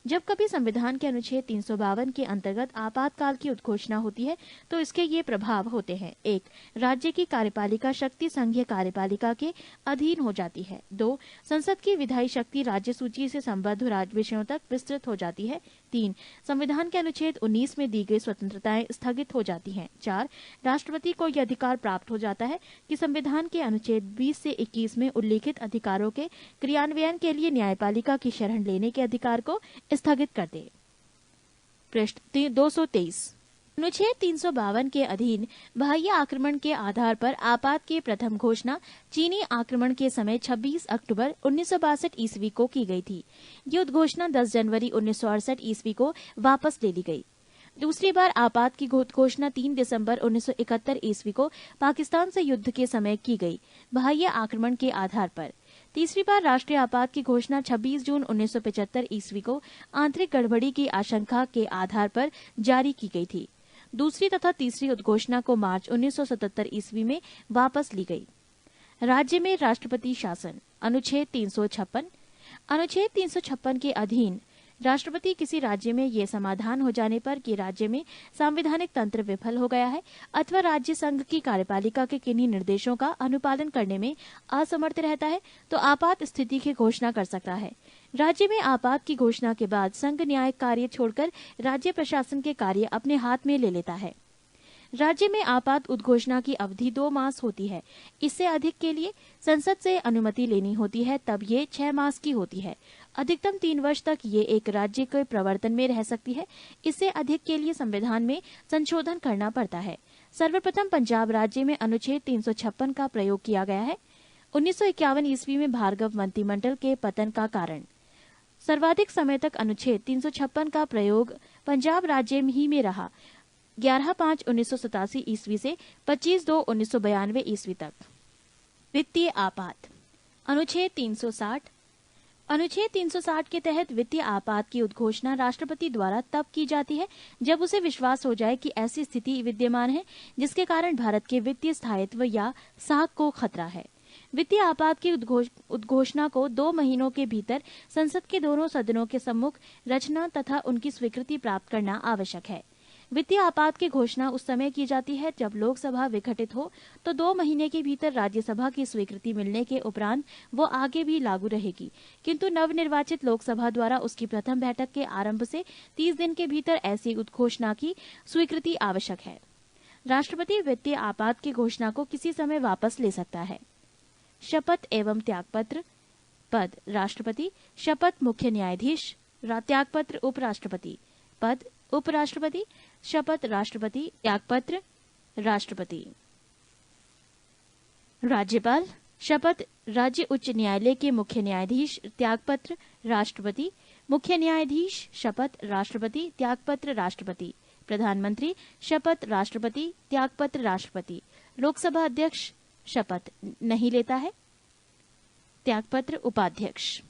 S1: जब कभी संविधान के अनुच्छेद 352 के अंतर्गत आपातकाल की उद्घोषणा होती है तो इसके ये प्रभाव होते हैं। 1 राज्य की कार्यपालिका शक्ति संघीय कार्यपालिका के अधीन हो जाती है। 2 संसद की विधायी शक्ति राज्य सूची से संबद्ध राज्य विषयों तक विस्तृत हो जाती है। 3 संविधान के अनुच्छेद 19 में दी गई स्वतंत्रताएं स्थगित हो जाती हैं। 4 राष्ट्रपति को यह अधिकार प्राप्त हो जाता है कि संविधान के अनुच्छेद 20 से 21 में उल्लिखित अधिकारों के क्रियान्वयन के लिए न्यायपालिका की शरण लेने के अधिकार को स्थगित कर दे। पृष्ठ 223। अनुच्छेद 352 के अधीन बाह्य आक्रमण के आधार पर आपात की प्रथम घोषणा चीनी आक्रमण के समय 26 अक्टूबर 1962 ईस्वी को की गई थी। ये उद्घोषणा 10 जनवरी 1968 ईस्वी को वापस ले ली गई। दूसरी बार आपात की घोषणा 3 दिसंबर 1971 ईस्वी को पाकिस्तान से युद्ध के समय की गई, बाह्य आक्रमण के आधार पर। तीसरी बार राष्ट्रीय आपात की घोषणा 26 जून 1975 ईस्वी को आंतरिक गड़बड़ी की आशंका के आधार पर जारी की गई थी। दूसरी तथा तीसरी उद्घोषणा को मार्च 1977 ईस्वी में वापस ली गई। राज्य में राष्ट्रपति शासन। अनुच्छेद 356। अनुच्छेद 356 के अधीन राष्ट्रपति किसी राज्य में ये समाधान हो जाने पर कि राज्य में संवैधानिक तंत्र विफल हो गया है अथवा राज्य संघ की कार्यपालिका के किन्हीं निर्देशों का अनुपालन करने में असमर्थ रहता है तो आपात स्थिति की घोषणा कर सकता है। राज्य में आपात की घोषणा के बाद संघ न्यायिक कार्य छोड़कर राज्य प्रशासन के कार्य अपने हाथ में ले लेता है। राज्य में आपात उद्घोषणा की अवधि 2 मास होती है। इससे अधिक के लिए संसद से अनुमति लेनी होती है, तब ये 6 मास की होती है। अधिकतम 3 वर्ष तक ये एक राज्य के प्रवर्तन में रह सकती है। इससे अधिक के लिए संविधान में संशोधन करना पड़ता है। सर्वप्रथम पंजाब राज्य में अनुच्छेद 356 का प्रयोग किया गया है। 1951 ईस्वी में भार्गव मंत्रिमंडल के पतन का कारण। सर्वाधिक समय तक अनुच्छेद 356 का प्रयोग पंजाब राज्य ही में रहा, 11/5/1987 ईस्वी से 25/2/1992 ईस्वी तक। वित्तीय आपात। अनुच्छेद 360 के तहत वित्तीय आपात की उद्घोषणा राष्ट्रपति द्वारा तब की जाती है जब उसे विश्वास हो जाए कि ऐसी स्थिति विद्यमान है जिसके कारण भारत के वित्तीय स्थायित्व या साख को खतरा है। वित्तीय आपात की उद्घोषणा को 2 महीनों के भीतर संसद के दोनों सदनों के सम्मुख रचना तथा उनकी स्वीकृति प्राप्त करना आवश्यक है। वित्तीय आपात की घोषणा उस समय की जाती है जब लोकसभा विघटित हो, तो 2 महीने के भीतर राज्यसभा की स्वीकृति मिलने के उपरांत वो आगे भी लागू रहेगी, किंतु नवनिर्वाचित लोकसभा द्वारा उसकी प्रथम बैठक के आरंभ से 30 दिन के भीतर ऐसी उद्घोषणा की स्वीकृति आवश्यक है। राष्ट्रपति वित्तीय आपात की घोषणा को किसी समय वापस ले सकता है। शपथ एवं त्यागपत्र। पद राष्ट्रपति, शपथ मुख्य न्यायाधीश, त्यागपत्र उपराष्ट्रपति। पद उपराष्ट्रपति, शपथ राष्ट्रपति, त्यागपत्र राष्ट्रपति। राज्यपाल, शपथ राज्य उच्च न्यायालय के मुख्य न्यायाधीश, त्यागपत्र राष्ट्रपति। मुख्य न्यायाधीश, शपथ राष्ट्रपति, त्यागपत्र राष्ट्रपति। प्रधानमंत्री, शपथ राष्ट्रपति, त्यागपत्र राष्ट्रपति। लोकसभा अध्यक्ष शपथ नहीं लेता है, त्यागपत्र उपाध्यक्ष।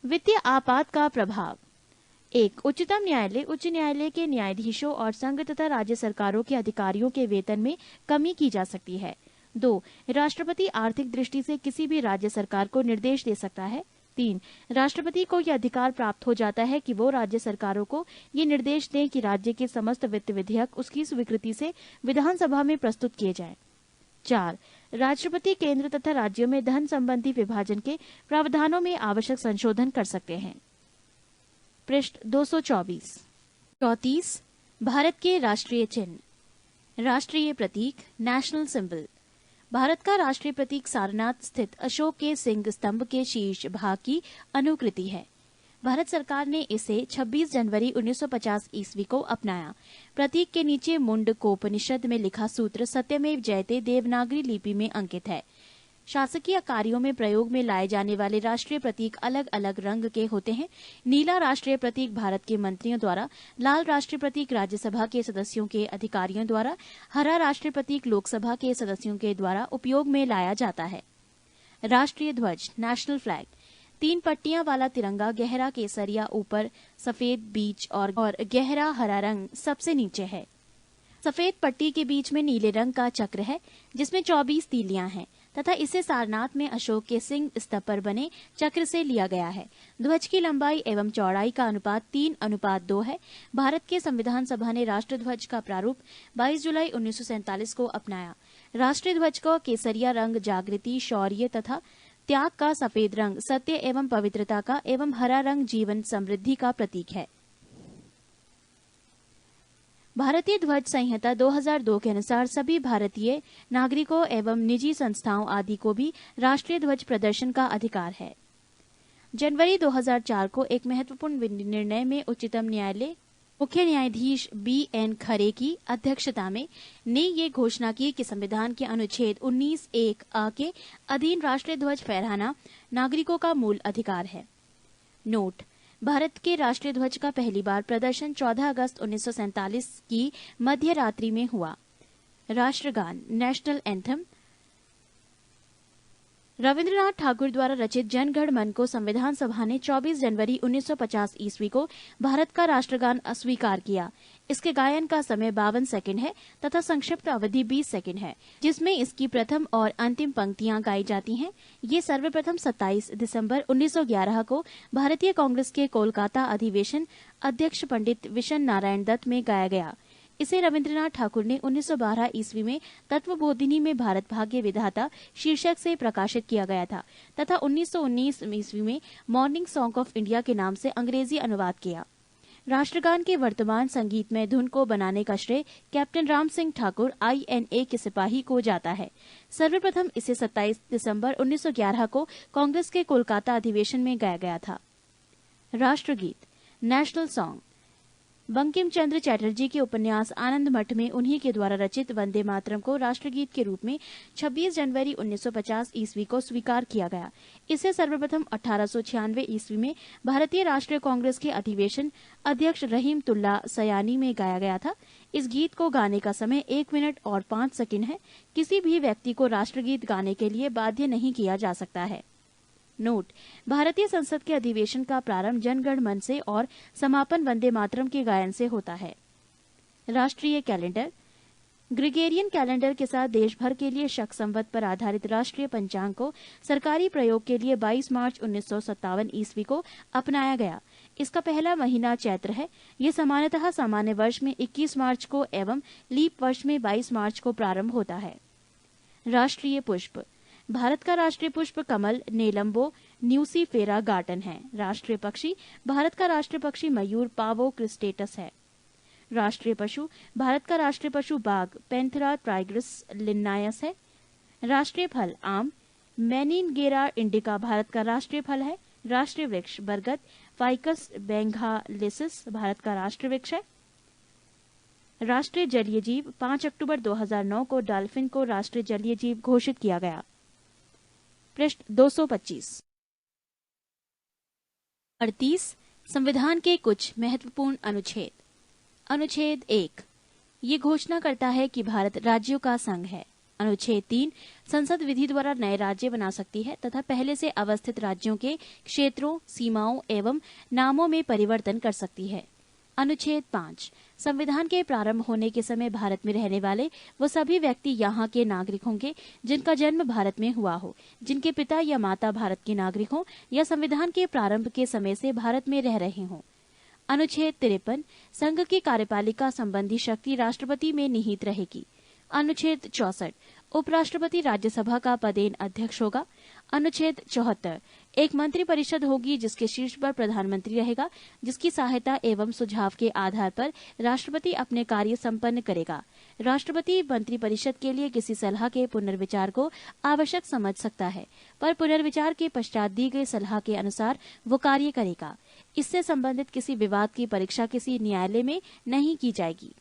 S1: वित्तीय आपात का प्रभाव। 1. उच्चतम न्यायालय उच्च न्यायालय के न्यायाधीशों और संघ तथा राज्य सरकारों के अधिकारियों के वेतन में कमी की जा सकती है। 2. राष्ट्रपति आर्थिक दृष्टि से किसी भी राज्य सरकार को निर्देश दे सकता है। 3. राष्ट्रपति को यह अधिकार प्राप्त हो जाता है कि वो राज्य सरकारों को ये निर्देश दें कि राज्य के समस्त वित्त विधेयक उसकी स्वीकृति से विधानसभा में प्रस्तुत किए जाएं। 4. राष्ट्रपति केंद्र तथा राज्यों में धन संबंधी विभाजन के प्रावधानों में आवश्यक संशोधन कर सकते हैं। पृष्ठ 224। 34. भारत के राष्ट्रीय चिन्ह। राष्ट्रीय प्रतीक, नेशनल सिंबल। भारत का राष्ट्रीय प्रतीक सारनाथ स्थित अशोक के सिंह स्तंभ के शीर्ष भाग की अनुकृति है। भारत सरकार ने इसे 26 जनवरी 1950 ईस्वी को अपनाया। प्रतीक के नीचे मुंडकोपनिषद में लिखा सूत्र सत्यमेव जयते देवनागरी लिपि में अंकित है। शासकीय कार्यों में प्रयोग में लाए जाने वाले राष्ट्रीय प्रतीक अलग अलग रंग के होते हैं। नीला राष्ट्रीय प्रतीक भारत के मंत्रियों द्वारा, लाल राष्ट्रीय प्रतीक राज्यसभा के सदस्यों के अधिकारियों द्वारा, हरा राष्ट्रीय प्रतीक लोकसभा के सदस्यों के द्वारा उपयोग में लाया जाता है। राष्ट्रीय ध्वज, नेशनल फ्लैग। 3 पट्टियां वाला तिरंगा, गहरा केसरिया ऊपर, सफेद बीच और गहरा हरा रंग सबसे नीचे है। सफेद पट्टी के बीच में नीले रंग का चक्र है जिसमें 24 तीलियां हैं तथा इसे सारनाथ में अशोक के सिंह स्तंभ पर बने चक्र से लिया गया है। ध्वज की लंबाई एवं चौड़ाई का अनुपात 3:2 है। भारत के संविधान सभा ने राष्ट्र ध्वज का प्रारूप 22 जुलाई 1947 को अपनाया। राष्ट्रीय ध्वज को केसरिया रंग जागृति, शौर्य तथा त्याग का, सफेद रंग सत्य एवं पवित्रता का एवं हरा रंग जीवन समृद्धि का प्रतीक है। भारतीय ध्वज संहिता 2002 के अनुसार सभी भारतीय नागरिकों एवं निजी संस्थाओं आदि को भी राष्ट्रीय ध्वज प्रदर्शन का अधिकार है। जनवरी 2004 को एक महत्वपूर्ण निर्णय में उच्चतम न्यायालय मुख्य न्यायाधीश BN खरे की अध्यक्षता में ने ये घोषणा की कि संविधान के अनुच्छेद 19(1)(a) के अधीन राष्ट्रीय ध्वज फहराना नागरिकों का मूल अधिकार है। नोट: भारत के राष्ट्रीय ध्वज का पहली बार प्रदर्शन 14 अगस्त 1947 की मध्य रात्रि में हुआ। राष्ट्रगान, नेशनल एंथम। रविंद्रनाथ ठाकुर द्वारा रचित जनगण मन को संविधान सभा ने 24 जनवरी 1950 ईस्वी को भारत का राष्ट्रगान अस्वीकार किया। इसके गायन का समय 52 सेकंड है तथा संक्षिप्त अवधि 20 सेकंड है, जिसमें इसकी प्रथम और अंतिम पंक्तियां गाई जाती हैं। ये सर्वप्रथम 27 दिसंबर 1911 को भारतीय कांग्रेस के कोलकाता अधिवेशन अध्यक्ष पंडित विशन नारायण दत्त में गाया गया। इसे रविंद्रनाथ ठाकुर ने 1912 ईस्वी में तत्वबोधिनी में भारत भाग्य विधाता शीर्षक से प्रकाशित किया गया था तथा 1919 ईस्वी में मॉर्निंग सॉन्ग ऑफ इंडिया के नाम से अंग्रेजी अनुवाद किया। राष्ट्रगान के वर्तमान संगीतमय धुन को बनाने का श्रेय कैप्टन राम सिंह ठाकुर INA के सिपाही को जाता है। सर्वप्रथम इसे 27 दिसंबर 1911 को कांग्रेस के कोलकाता अधिवेशन में गाया गया था। राष्ट्रगीत, नेशनल सॉन्ग। बंकिम चंद्र चटर्जी के उपन्यास आनंद मठ में उन्हीं के द्वारा रचित वंदे मातरम को राष्ट्रगीत के रूप में 26 जनवरी 1950 ईस्वी को स्वीकार किया गया। इसे सर्वप्रथम 1896 ईस्वी में भारतीय राष्ट्रीय कांग्रेस के अधिवेशन अध्यक्ष रहीमतुल्ला सयानी में गाया गया था। इस गीत को गाने का समय 1 मिनट और 5 सेकंड है। किसी भी व्यक्ति को राष्ट्रगीत गाने के लिए बाध्य नहीं किया जा सकता है। नोट: भारतीय संसद के अधिवेशन का प्रारंभ जन गण मन से और समापन वंदे मातरम के गायन से होता है। राष्ट्रीय कैलेंडर: ग्रिगोरियन कैलेंडर के साथ देश भर के लिए शक संवत पर आधारित राष्ट्रीय पंचांग को सरकारी प्रयोग के लिए 22 मार्च 1957 ईस्वी को अपनाया गया। इसका पहला महीना चैत्र है। ये सामान्यतः सामान्य वर्ष में 21 मार्च को एवं लीप वर्ष में 22 मार्च को प्रारंभ होता है। राष्ट्रीय पुष्प: भारत का राष्ट्रीय पुष्प कमल नेलम्बो न्यूसीफेरा गार्टन है। राष्ट्रीय पक्षी: भारत का राष्ट्रीय पक्षी मयूर पावो क्रिस्टेटस है। राष्ट्रीय पशु: भारत का राष्ट्रीय पशु बाघ पैंथेरा ट्राइग्रिस लिन्नायस है। राष्ट्रीय फल: आम मैनिनगेरा इंडिका भारत का राष्ट्रीय फल है। राष्ट्रीय वृक्ष: बरगद फाइकस बेंगालिसिस भारत का राष्ट्रीय वृक्ष है। राष्ट्रीय जलीय जीव: 5 अक्टूबर 2009 को डॉल्फिन को राष्ट्रीय जलीय जीव घोषित किया गया। पृष्ठ 225। 38 संविधान के कुछ महत्वपूर्ण अनुच्छेद। अनुच्छेद 1 ये घोषणा करता है कि भारत राज्यों का संघ है। अनुच्छेद 3 संसद विधि द्वारा नए राज्य बना सकती है तथा पहले से अवस्थित राज्यों के क्षेत्रों, सीमाओं एवं नामों में परिवर्तन कर सकती है। अनुच्छेद 5 संविधान के प्रारंभ होने के समय भारत में रहने वाले वो सभी व्यक्ति यहाँ के नागरिक होंगे जिनका जन्म भारत में हुआ हो, जिनके पिता या माता भारत के नागरिक हों या संविधान के प्रारंभ के समय से भारत में रह रहे हों। अनुच्छेद 53 संघ की कार्यपालिका संबंधी शक्ति राष्ट्रपति में निहित रहेगी। अनुच्छेद 64 उपराष्ट्रपति राज्यसभा का पदेन अध्यक्ष होगा। अनुच्छेद 74 एक मंत्री परिषद होगी जिसके शीर्ष पर प्रधानमंत्री रहेगा, जिसकी सहायता एवं सुझाव के आधार पर राष्ट्रपति अपने कार्य संपन्न करेगा। राष्ट्रपति मंत्री परिषद के लिए किसी सलाह के पुनर्विचार को आवश्यक समझ सकता है, पर पुनर्विचार के पश्चात दी गई सलाह के अनुसार वो कार्य करेगा। इससे संबंधित किसी विवाद की परीक्षा किसी न्यायालय में नहीं की जाएगी।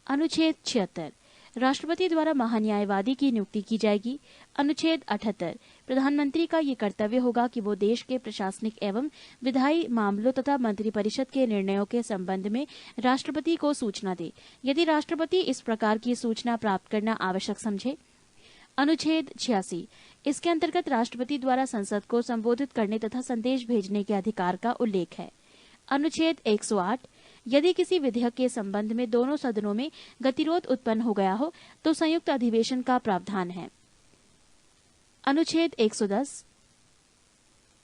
S1: अनुच्छेद 76 राष्ट्रपति द्वारा महान्यायवादी की नियुक्ति की जाएगी। अनुच्छेद 78 प्रधानमंत्री का ये कर्तव्य होगा कि वो देश के प्रशासनिक एवं विधायी मामलों तथा मंत्रिपरिषद के निर्णयों के संबंध में राष्ट्रपति को सूचना दे, यदि राष्ट्रपति इस प्रकार की सूचना प्राप्त करना आवश्यक समझे। अनुच्छेद 86 इसके अंतर्गत राष्ट्रपति द्वारा संसद को संबोधित करने तथा संदेश भेजने के अधिकार का उल्लेख है। अनुच्छेद 108 यदि किसी विधेयक के संबंध में दोनों सदनों में गतिरोध उत्पन्न हो गया हो तो संयुक्त अधिवेशन का प्रावधान है। अनुच्छेद 110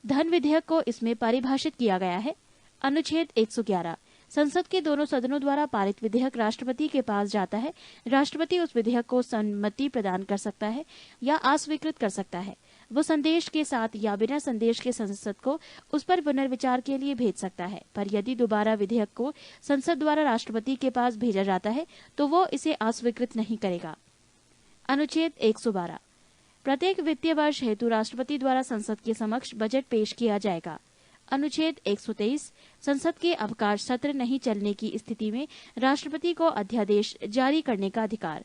S1: धन विधेयक को इसमें परिभाषित किया गया है। अनुच्छेद 111 संसद के दोनों सदनों द्वारा पारित विधेयक राष्ट्रपति के पास जाता है। राष्ट्रपति उस विधेयक को सम्मति प्रदान कर सकता है या अस्वीकृत कर सकता है। वो संदेश के साथ या बिना संदेश के संसद को उस पर पुनर्विचार के लिए भेज सकता है, पर यदि दोबारा विधेयक को संसद द्वारा राष्ट्रपति के पास भेजा जाता है तो वो इसे अस्वीकृत नहीं करेगा। अनुच्छेद 112 प्रत्येक वित्तीय वर्ष हेतु राष्ट्रपति द्वारा संसद के समक्ष बजट पेश किया जाएगा। अनुच्छेद 123 संसद के अवकाश सत्र नहीं चलने की स्थिति में राष्ट्रपति को अध्यादेश जारी करने का अधिकार।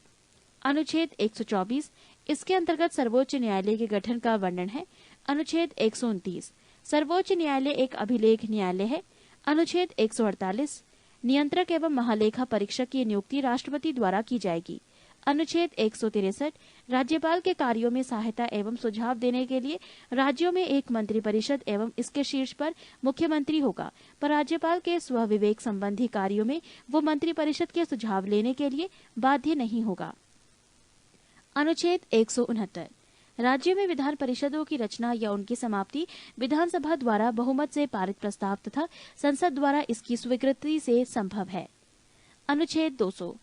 S1: अनुच्छेद 124 इसके अंतर्गत सर्वोच्च न्यायालय के गठन का वर्णन है। अनुच्छेद 129 सर्वोच्च न्यायालय एक अभिलेख न्यायालय है। अनुच्छेद 148 नियंत्रक एवं महालेखा परीक्षक की नियुक्ति राष्ट्रपति द्वारा की जाएगी। अनुच्छेद 163 राज्यपाल के कार्यों में सहायता एवं सुझाव देने के लिए राज्यों में एक मंत्रिपरिषद एवं इसके शीर्ष पर मुख्यमंत्री होगा, पर राज्यपाल के स्वविवेक संबंधी कार्यों में वो मंत्रिपरिषद के सुझाव लेने के लिए बाध्य नहीं होगा। अनुच्छेद 169 राज्यों में विधान परिषदों की रचना या उनकी समाप्ति विधानसभा द्वारा बहुमत से पारित प्रस्ताव तथा संसद द्वारा इसकी स्वीकृति से संभव है। अनुच्छेद 200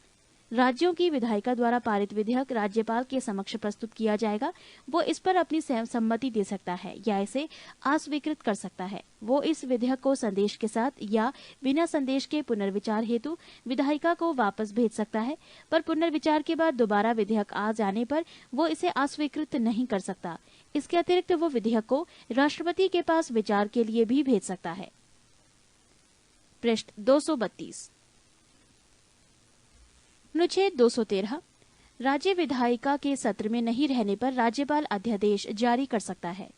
S1: राज्यों की विधायिका द्वारा पारित विधेयक राज्यपाल के समक्ष प्रस्तुत किया जाएगा। वो इस पर अपनी सम्मति दे सकता है या इसे अस्वीकृत कर सकता है। वो इस विधेयक को संदेश के साथ या बिना संदेश के पुनर्विचार हेतु विधायिका को वापस भेज सकता है, पर पुनर्विचार के बाद दोबारा विधेयक आ जाने पर वो इसे अस्वीकृत नहीं कर सकता। इसके अतिरिक्त वो विधेयक को राष्ट्रपति के पास विचार के लिए भी भेज सकता है। पृष्ठ 232 अनुच्छेद 213 राज्य विधायिका के सत्र में नहीं रहने पर राज्यपाल अध्यादेश जारी कर सकता है।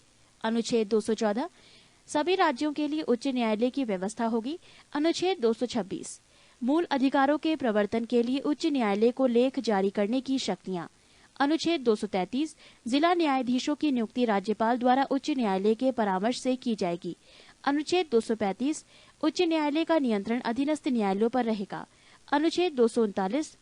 S1: अनुच्छेद 214 सभी राज्यों के लिए उच्च न्यायालय की व्यवस्था होगी। अनुच्छेद 226 मूल अधिकारों के प्रवर्तन के लिए उच्च न्यायालय को लेख जारी करने की शक्तियां। अनुच्छेद 233 जिला न्यायाधीशों की नियुक्ति राज्यपाल द्वारा उच्च न्यायालय के परामर्श से की जाएगी। अनुच्छेद 235 उच्च न्यायालय का नियंत्रण अधीनस्थ न्यायालयों पर रहेगा। अनुच्छेद 239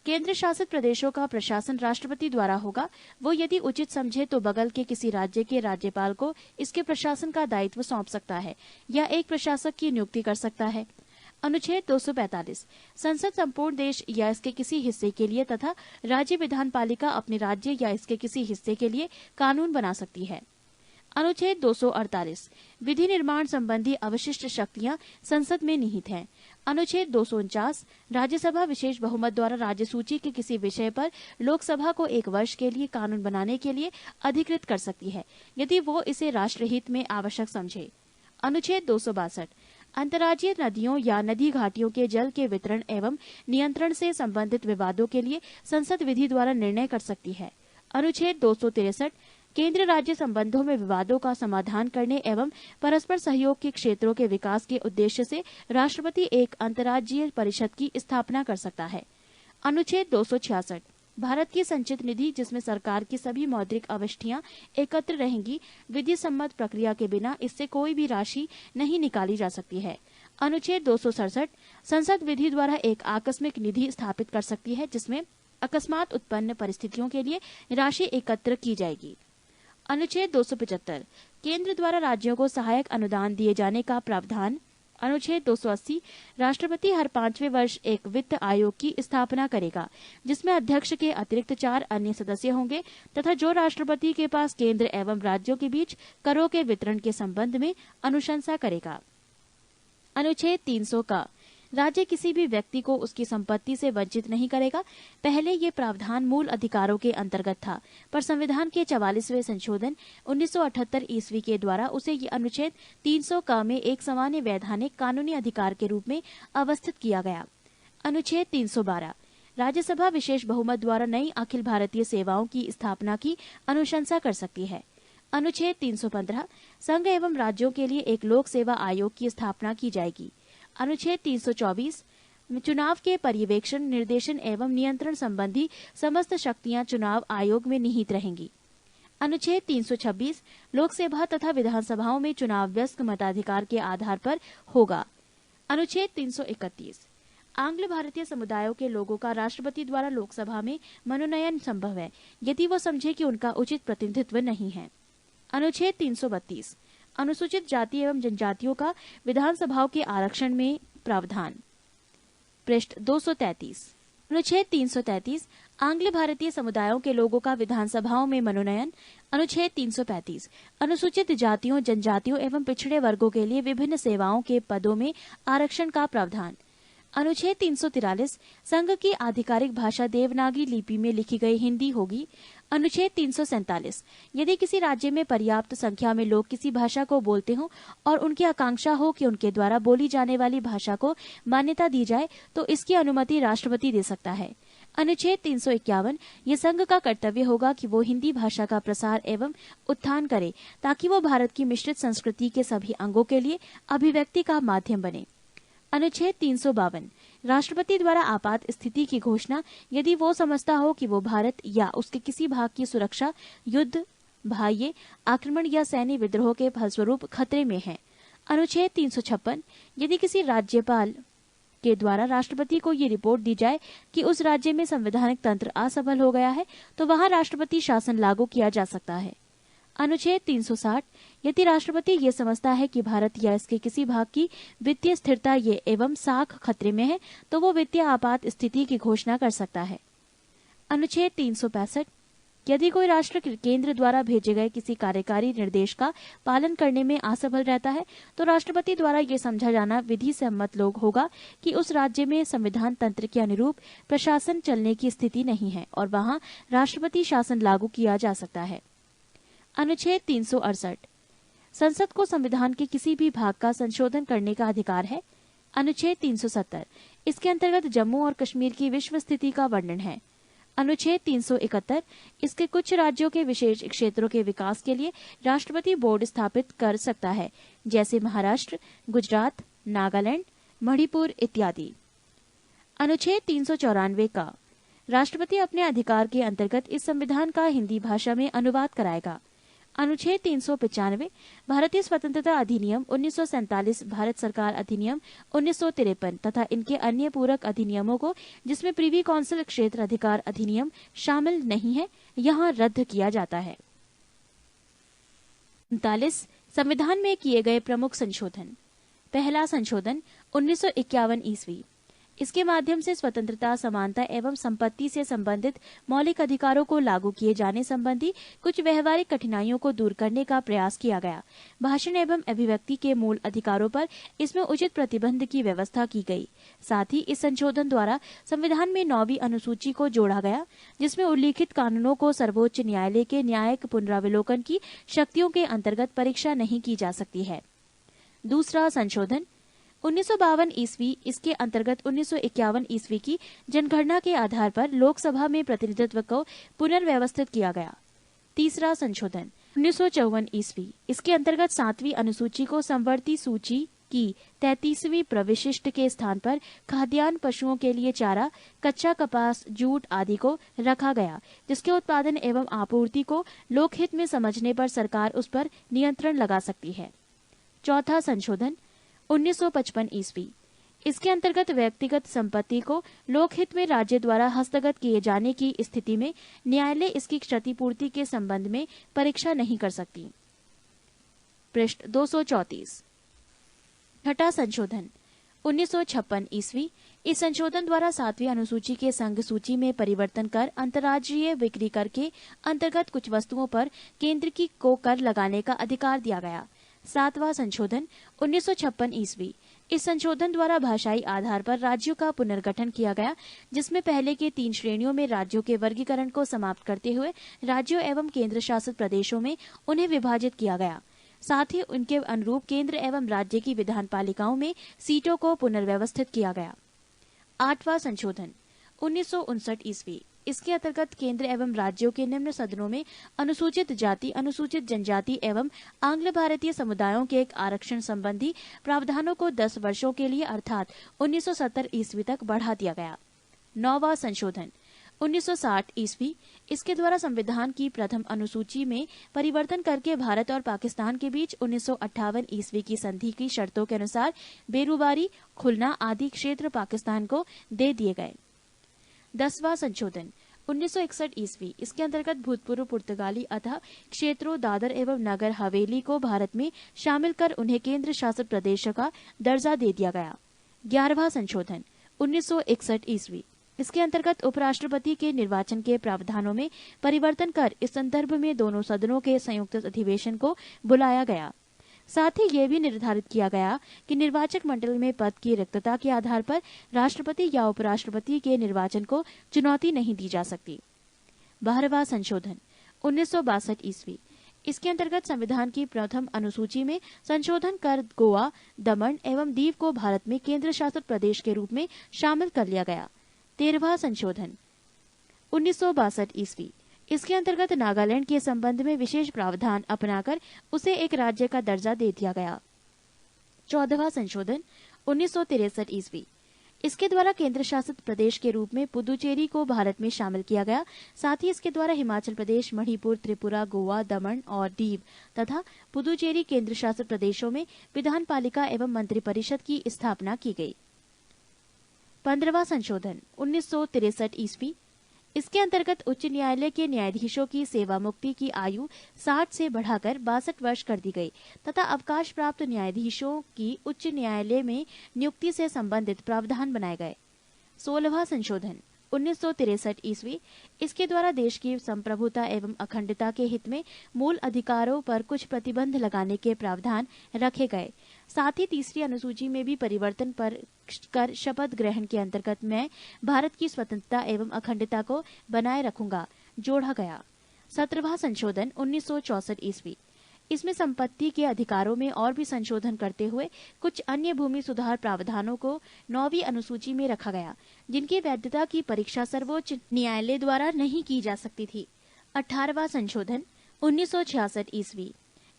S1: केंद्र शासित प्रदेशों का प्रशासन राष्ट्रपति द्वारा होगा। वो यदि उचित समझे तो बगल के किसी राज्य के राज्यपाल को इसके प्रशासन का दायित्व सौंप सकता है या एक प्रशासक की नियुक्ति कर सकता है। अनुच्छेद 245 संसद संपूर्ण देश या इसके किसी हिस्से के लिए तथा राज्य विधानपालिका अपने राज्य या इसके किसी हिस्से के लिए कानून बना सकती है। अनुच्छेद 248 विधि निर्माण संबंधी अवशिष्ट शक्तियां संसद में निहित हैं। अनुच्छेद 249 राज्यसभा विशेष बहुमत द्वारा राज्य सूची के किसी विषय पर लोकसभा को 1 वर्ष के लिए कानून बनाने के लिए अधिकृत कर सकती है यदि वो इसे राष्ट्रहित में आवश्यक समझे। अनुच्छेद 262 अंतर्राज्यीय नदियों या नदी घाटियों के जल के वितरण एवं नियंत्रण से संबंधित विवादों के लिए संसद विधि द्वारा निर्णय कर सकती है। अनुच्छेद 263 केंद्र राज्य संबंधों में विवादों का समाधान करने एवं परस्पर सहयोग के क्षेत्रों के विकास के उद्देश्य से राष्ट्रपति एक अंतर्राज्यीय परिषद की स्थापना कर सकता है। अनुच्छेद 266 भारत की संचित निधि जिसमें सरकार की सभी मौद्रिक आवष्टियां एकत्र रहेंगी, विधि सम्मत प्रक्रिया के बिना इससे कोई भी राशि नहीं निकाली जा सकती है। अनुच्छेद 267 संसद विधि द्वारा एक आकस्मिक निधि स्थापित कर सकती है जिसमें अकस्मात उत्पन्न परिस्थितियों के लिए राशि एकत्र की जाएगी। अनुच्छेद 275 केंद्र द्वारा राज्यों को सहायक अनुदान दिए जाने का प्रावधान। अनुच्छेद 280 राष्ट्रपति हर 5वें वर्ष एक वित्त आयोग की स्थापना करेगा जिसमें अध्यक्ष के अतिरिक्त 4 अन्य सदस्य होंगे तथा जो राष्ट्रपति के पास केंद्र एवं राज्यों के बीच करों के वितरण के संबंध में अनुशंसा करेगा। अनुच्छेद 300 का राज्य किसी भी व्यक्ति को उसकी संपत्ति से वंचित नहीं करेगा। पहले ये प्रावधान मूल अधिकारों के अंतर्गत था, पर संविधान के 44वें संशोधन 1978 ईस्वी के द्वारा उसे ये अनुच्छेद 300 का में एक सामान्य वैधानिक कानूनी अधिकार के रूप में अवस्थित किया गया। अनुच्छेद 312 राज्यसभा विशेष बहुमत द्वारा नई अखिल भारतीय सेवाओं की स्थापना की अनुशंसा कर सकती है। अनुच्छेद 315 संघ एवं राज्यों के लिए एक लोक सेवा आयोग की स्थापना की जाएगी। अनुच्छेद 324 चुनाव के पर्यवेक्षण, निर्देशन एवं नियंत्रण संबंधी समस्त शक्तियां चुनाव आयोग में निहित रहेंगी। अनुच्छेद 326 लोकसभा तथा विधानसभाओं में चुनाव वयस्क मताधिकार के आधार पर होगा। अनुच्छेद 331 आंग्ल भारतीय समुदायों के लोगों का राष्ट्रपति द्वारा लोकसभा में मनोनयन संभव है यदि वो समझे कि उनका उचित प्रतिनिधित्व नहीं है। अनुच्छेद 332 अनुसूचित जाति एवं जनजातियों का विधानसभाओं के आरक्षण में प्रावधान। पृष्ठ 233 अनुच्छेद 333 आंग्ल भारतीय समुदायों के लोगों का विधानसभाओं में मनोनयन। अनुच्छेद 335 अनुसूचित जातियों, जनजातियों एवं पिछड़े वर्गों के लिए विभिन्न सेवाओं के पदों में आरक्षण का प्रावधान। अनुच्छेद 343 संघ की आधिकारिक भाषा देवनागरी लिपि में लिखी गई हिंदी होगी। अनुच्छेद 347 यदि किसी राज्य में पर्याप्त संख्या में लोग किसी भाषा को बोलते हों और उनकी आकांक्षा हो कि उनके द्वारा बोली जाने वाली भाषा को मान्यता दी जाए तो इसकी अनुमति राष्ट्रपति दे सकता है। अनुच्छेद 351 ये संघ का कर्तव्य होगा कि वो हिंदी भाषा का प्रसार एवं उत्थान करे ताकि वो भारत की मिश्रित संस्कृति के सभी अंगों के लिए अभिव्यक्ति का माध्यम बने। अनुच्छेद 352 राष्ट्रपति द्वारा आपात स्थिति की घोषणा यदि वो समझता हो कि वो भारत या उसके किसी भाग की सुरक्षा, युद्ध, बाह्य आक्रमण या सैन्य विद्रोह के फलस्वरूप खतरे में है। अनुच्छेद 356 यदि किसी राज्यपाल के द्वारा राष्ट्रपति को ये रिपोर्ट दी जाए कि उस राज्य में संवैधानिक तंत्र असफल हो गया है तो वहां राष्ट्रपति शासन लागू किया जा सकता है। अनुच्छेद 360 यदि राष्ट्रपति ये समझता है कि भारत या इसके किसी भाग की वित्तीय स्थिरता ये एवं साख खतरे में है तो वो वित्तीय आपात स्थिति की घोषणा कर सकता है। अनुच्छेद 365 यदि कोई राष्ट्र केंद्र द्वारा भेजे गए किसी कार्यकारी निर्देश का पालन करने में असफल रहता है तो राष्ट्रपति द्वारा ये समझा जाना विधि सम्मत लोग होगा कि उस राज्य में संविधान तंत्र के अनुरूप प्रशासन चलने की स्थिति नहीं है और वहां राष्ट्रपति शासन लागू किया जा सकता है। अनुच्छेद 368 संसद को संविधान के किसी भी भाग का संशोधन करने का अधिकार है। अनुच्छेद 370, इसके अंतर्गत जम्मू और कश्मीर की विश्व स्थिति का वर्णन है। अनुच्छेद 371, इसके कुछ राज्यों के विशेष क्षेत्रों के विकास के लिए राष्ट्रपति बोर्ड स्थापित कर सकता है, जैसे महाराष्ट्र, गुजरात, नागालैंड, मणिपुर इत्यादि। अनुच्छेद 394 का राष्ट्रपति अपने अधिकार के अंतर्गत इस संविधान का हिंदी भाषा में अनुवाद कराएगा। अनुच्छेद 395, भारतीय स्वतंत्रता अधिनियम 1947, भारत सरकार अधिनियम 1953 तथा इनके अन्य पूरक अधिनियमों को, जिसमें प्रीवी काउंसिल क्षेत्र अधिकार अधिनियम शामिल नहीं है, यहाँ रद्द किया जाता है। 39, संविधान में किए गए प्रमुख संशोधन। पहला संशोधन 1951 ईस्वी, इसके माध्यम से स्वतंत्रता, समानता एवं संपत्ति से संबंधित मौलिक अधिकारों को लागू किए जाने संबंधी कुछ व्यवहारिक कठिनाइयों को दूर करने का प्रयास किया गया। भाषण एवं अभिव्यक्ति के मूल अधिकारों पर इसमें उचित प्रतिबंध की व्यवस्था की गई। साथ ही इस संशोधन द्वारा संविधान में 9वीं अनुसूची को जोड़ा गया, जिसमें उल्लिखित कानूनों को सर्वोच्च न्यायालय के न्यायिक पुनरावलोकन की शक्तियों के अंतर्गत परीक्षा नहीं की जा सकती है। दूसरा संशोधन 1952 ईस्वी, इसके अंतर्गत 1951 ईस्वी की जनगणना के आधार पर लोकसभा में प्रतिनिधित्व को पुनर्व्यवस्थित किया गया। तीसरा संशोधन 1954 ईस्वी, इसके अंतर्गत 7वीं अनुसूची को समवर्ती सूची की 33वीं प्रविशिष्ट के स्थान पर खाद्यान्न, पशुओं के लिए चारा, कच्चा कपास, जूट आदि को रखा गया, जिसके उत्पादन एवं आपूर्ति को लोकहित में समझने पर सरकार उस पर नियंत्रण लगा सकती है। चौथा संशोधन 1955 ईस्वी, इसके अंतर्गत व्यक्तिगत संपत्ति को लोकहित में राज्य द्वारा हस्तगत किए जाने की स्थिति में न्यायालय इसकी क्षतिपूर्ति के संबंध में परीक्षा नहीं कर सकती। पृष्ठ 234। छठा संशोधन 1956 ईस्वी, इस संशोधन द्वारा 7वीं अनुसूची के संघ सूची में परिवर्तन कर अंतर्राज्यीय बिक्री कर के अंतर्गत कुछ वस्तुओं पर केंद्र को कर लगाने का अधिकार दिया गया। 7वां संशोधन 1956 ईस्वी, इस संशोधन द्वारा भाषाई आधार पर राज्यों का पुनर्गठन किया गया, जिसमें पहले के 3 श्रेणियों में राज्यों के वर्गीकरण को समाप्त करते हुए राज्यों एवं केंद्र शासित प्रदेशों में उन्हें विभाजित किया गया। साथ ही उनके अनुरूप केंद्र एवं राज्य की विधान पालिकाओं में सीटों को पुनर्व्यवस्थित किया गया। 8वां संशोधन 1959 ईस्वी, इसके अंतर्गत केंद्र एवं राज्यों के निम्न सदनों में अनुसूचित जाति, अनुसूचित जनजाति एवं आंग्ल भारतीय समुदायों के एक आरक्षण संबंधी प्रावधानों को 10 वर्षों के लिए अर्थात 1970 ईस्वी तक बढ़ा दिया गया। 9वां संशोधन 1960 ईस्वी, इसके द्वारा संविधान की प्रथम अनुसूची में परिवर्तन करके भारत और पाकिस्तान के बीच 1958 ईस्वी की संधि की शर्तों के अनुसार बेरुबारी, खुलना आदि क्षेत्र पाकिस्तान को दे दिए गए। 10वां संशोधन 1961 ईस्वी, इसके अंतर्गत भूतपूर्व पुर्तगाली अतः क्षेत्रों दादर एवं नगर हवेली को भारत में शामिल कर उन्हें केंद्र शासित प्रदेशों का दर्जा दे दिया गया। 11वां संशोधन 1961 ईस्वी, इसके अंतर्गत उपराष्ट्रपति के निर्वाचन के प्रावधानों में परिवर्तन कर इस संदर्भ में दोनों सदनों के संयुक्त अधिवेशन को बुलाया गया। साथ ही यह भी निर्धारित किया गया कि निर्वाचक मंडल में पद की रिक्तता के आधार पर राष्ट्रपति या उपराष्ट्रपति के निर्वाचन को चुनौती नहीं दी जा सकती। 12वां संशोधन 1962 ईस्वी, इसके अंतर्गत संविधान की प्रथम अनुसूची में संशोधन कर गोवा, दमन एवं दीव को भारत में केंद्र शासित प्रदेश के रूप में शामिल कर लिया गया। 13वां संशोधन 1962 ईस्वी, इसके अंतर्गत नागालैंड के संबंध में विशेष प्रावधान अपनाकर उसे एक राज्य का दर्जा दे दिया गया। 14वां संशोधन 1963 ईस्वी, इसके द्वारा केंद्र शासित प्रदेश के रूप में पुदुचेरी को भारत में शामिल किया गया। साथ ही इसके द्वारा हिमाचल प्रदेश, मणिपुर, त्रिपुरा, गोवा, दमन और दीव तथा पुदुचेरी केंद्र शासित प्रदेशों में विधान पालिका एवं मंत्रिपरिषद की स्थापना की गई। 15वां संशोधन 1963 ईस्वी, इसके अंतर्गत उच्च न्यायालय के न्यायाधीशों की सेवा मुक्ति की आयु 60 से बढ़ाकर 62 वर्ष कर दी गई तथा अवकाश प्राप्त न्यायाधीशों की उच्च न्यायालय में नियुक्ति से संबंधित प्रावधान बनाए गए। 16वां संशोधन 1963 ईस्वी, इसके द्वारा देश की संप्रभुता एवं अखंडता के हित में मूल अधिकारों पर कुछ प्रतिबंध लगाने के प्रावधान रखे गए। साथ ही तीसरी अनुसूची में भी परिवर्तन पर कर शपथ ग्रहण के अंतर्गत मैं भारत की स्वतंत्रता एवं अखंडता को बनाए रखूंगा जोड़ा गया। 17वां संशोधन 1964 ईस्वी, इसमें संपत्ति के अधिकारों में और भी संशोधन करते हुए कुछ अन्य भूमि सुधार प्रावधानों को 9वीं अनुसूची में रखा गया, जिनकी वैधता की परीक्षा सर्वोच्च न्यायालय द्वारा नहीं की जा सकती थी। 18वां संशोधन 1966 ईस्वी।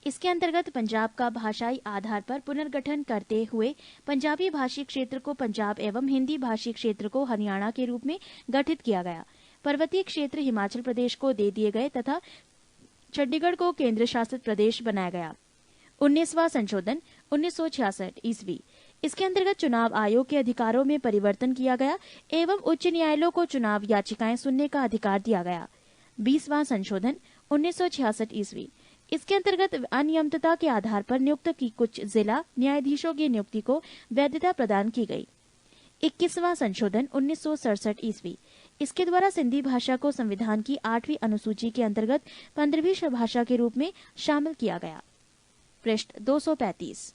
S1: इसके अंतर्गत पंजाब का भाषाई आधार पर पुनर्गठन करते हुए पंजाबी भाषी क्षेत्र को पंजाब एवं हिंदी भाषी क्षेत्र को हरियाणा के रूप में गठित किया गया। पर्वतीय क्षेत्र हिमाचल प्रदेश को दे दिए गए तथा चंडीगढ़ को केंद्र शासित प्रदेश बनाया गया। 19वां संशोधन 1966 ईस्वी। इसके अंतर्गत चुनाव आयोग के अधिकारों में परिवर्तन किया गया एवं उच्च न्यायालयों को चुनाव याचिकाएं सुनने का अधिकार दिया गया। 20वां संशोधन 1966 ईस्वी। इसके अंतर्गत अनियमितता के आधार पर नियुक्त की कुछ जिला न्यायाधीशों की नियुक्ति को वैधता प्रदान की गई। 21वां संशोधन 1967 ईस्वी। इसके द्वारा सिंधी भाषा को संविधान की 8वीं अनुसूची के अंतर्गत 15वीं भाषा के रूप में शामिल किया गया। पृष्ठ 235।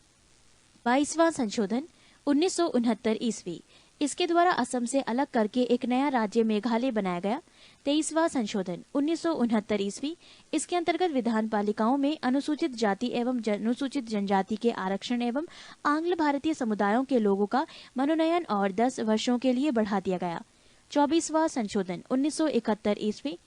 S1: 22वां संशोधन 1969 ईस्वी। इसके द्वारा असम से अलग करके एक नया राज्य मेघालय बनाया गया। 23वां संशोधन 1969 ईस्वी। इसके अंतर्गत विधान पालिकाओं में अनुसूचित जाति एवं अनुसूचित जनजाति के आरक्षण एवं आंग्ल भारतीय समुदायों के लोगों का मनोनयन और 10 वर्षों के लिए बढ़ा दिया गया। 24वां संशोधन 1971 ईस्वी।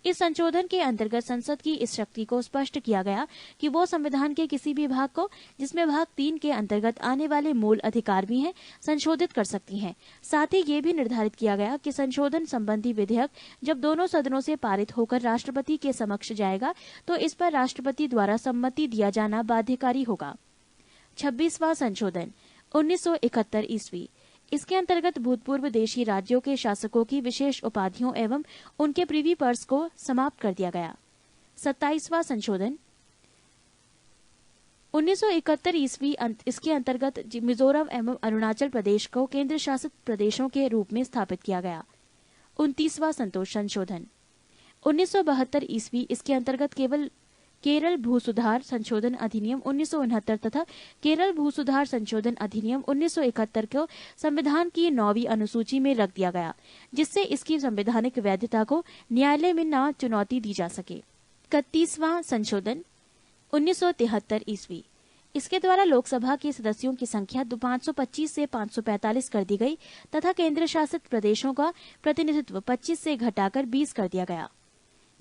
S1: इस संशोधन के अंतर्गत संसद की इस शक्ति को स्पष्ट किया गया कि वो संविधान के किसी भी भाग को, जिसमें भाग 3 के अंतर्गत आने वाले मूल अधिकार भी हैं, संशोधित कर सकती हैं। साथ ही ये भी निर्धारित किया गया कि संशोधन संबंधी विधेयक जब दोनों सदनों से पारित होकर राष्ट्रपति के समक्ष जाएगा तो इस पर राष्ट्रपति द्वारा सम्मति दिया जाना बाध्यकारी होगा। 26वां संशोधन 1971 ईस्वी। इसके अंतर्गत भूतपूर्व देशी राज्यों के शासकों की विशेष उपाधियों एवं उनके प्रीवी पर्स को समाप्त कर दिया गया। 27वां संशोधन 1971 ईस्वी। इसके अंतर्गत मिजोरम एवं अरुणाचल प्रदेश को केंद्र शासित प्रदेशों के रूप में स्थापित किया गया। 29वां संशोधन 1972 ईस्वी। इसके अंतर्गत केरल भू सुधार संशोधन अधिनियम 1969 तथा केरल भू सुधार संशोधन अधिनियम 1971 को संविधान की 9वीं अनुसूची में रख दिया गया, जिससे इसकी संवैधानिक वैधता को न्यायालय में न चुनौती दी जा सके। 31वां संशोधन 1973 ईस्वी। इसके द्वारा लोकसभा के सदस्यों की संख्या 525 से 545 कर दी गई तथा केंद्र शासित प्रदेशों का प्रतिनिधित्व 25 से घटाकर 20 कर दिया गया।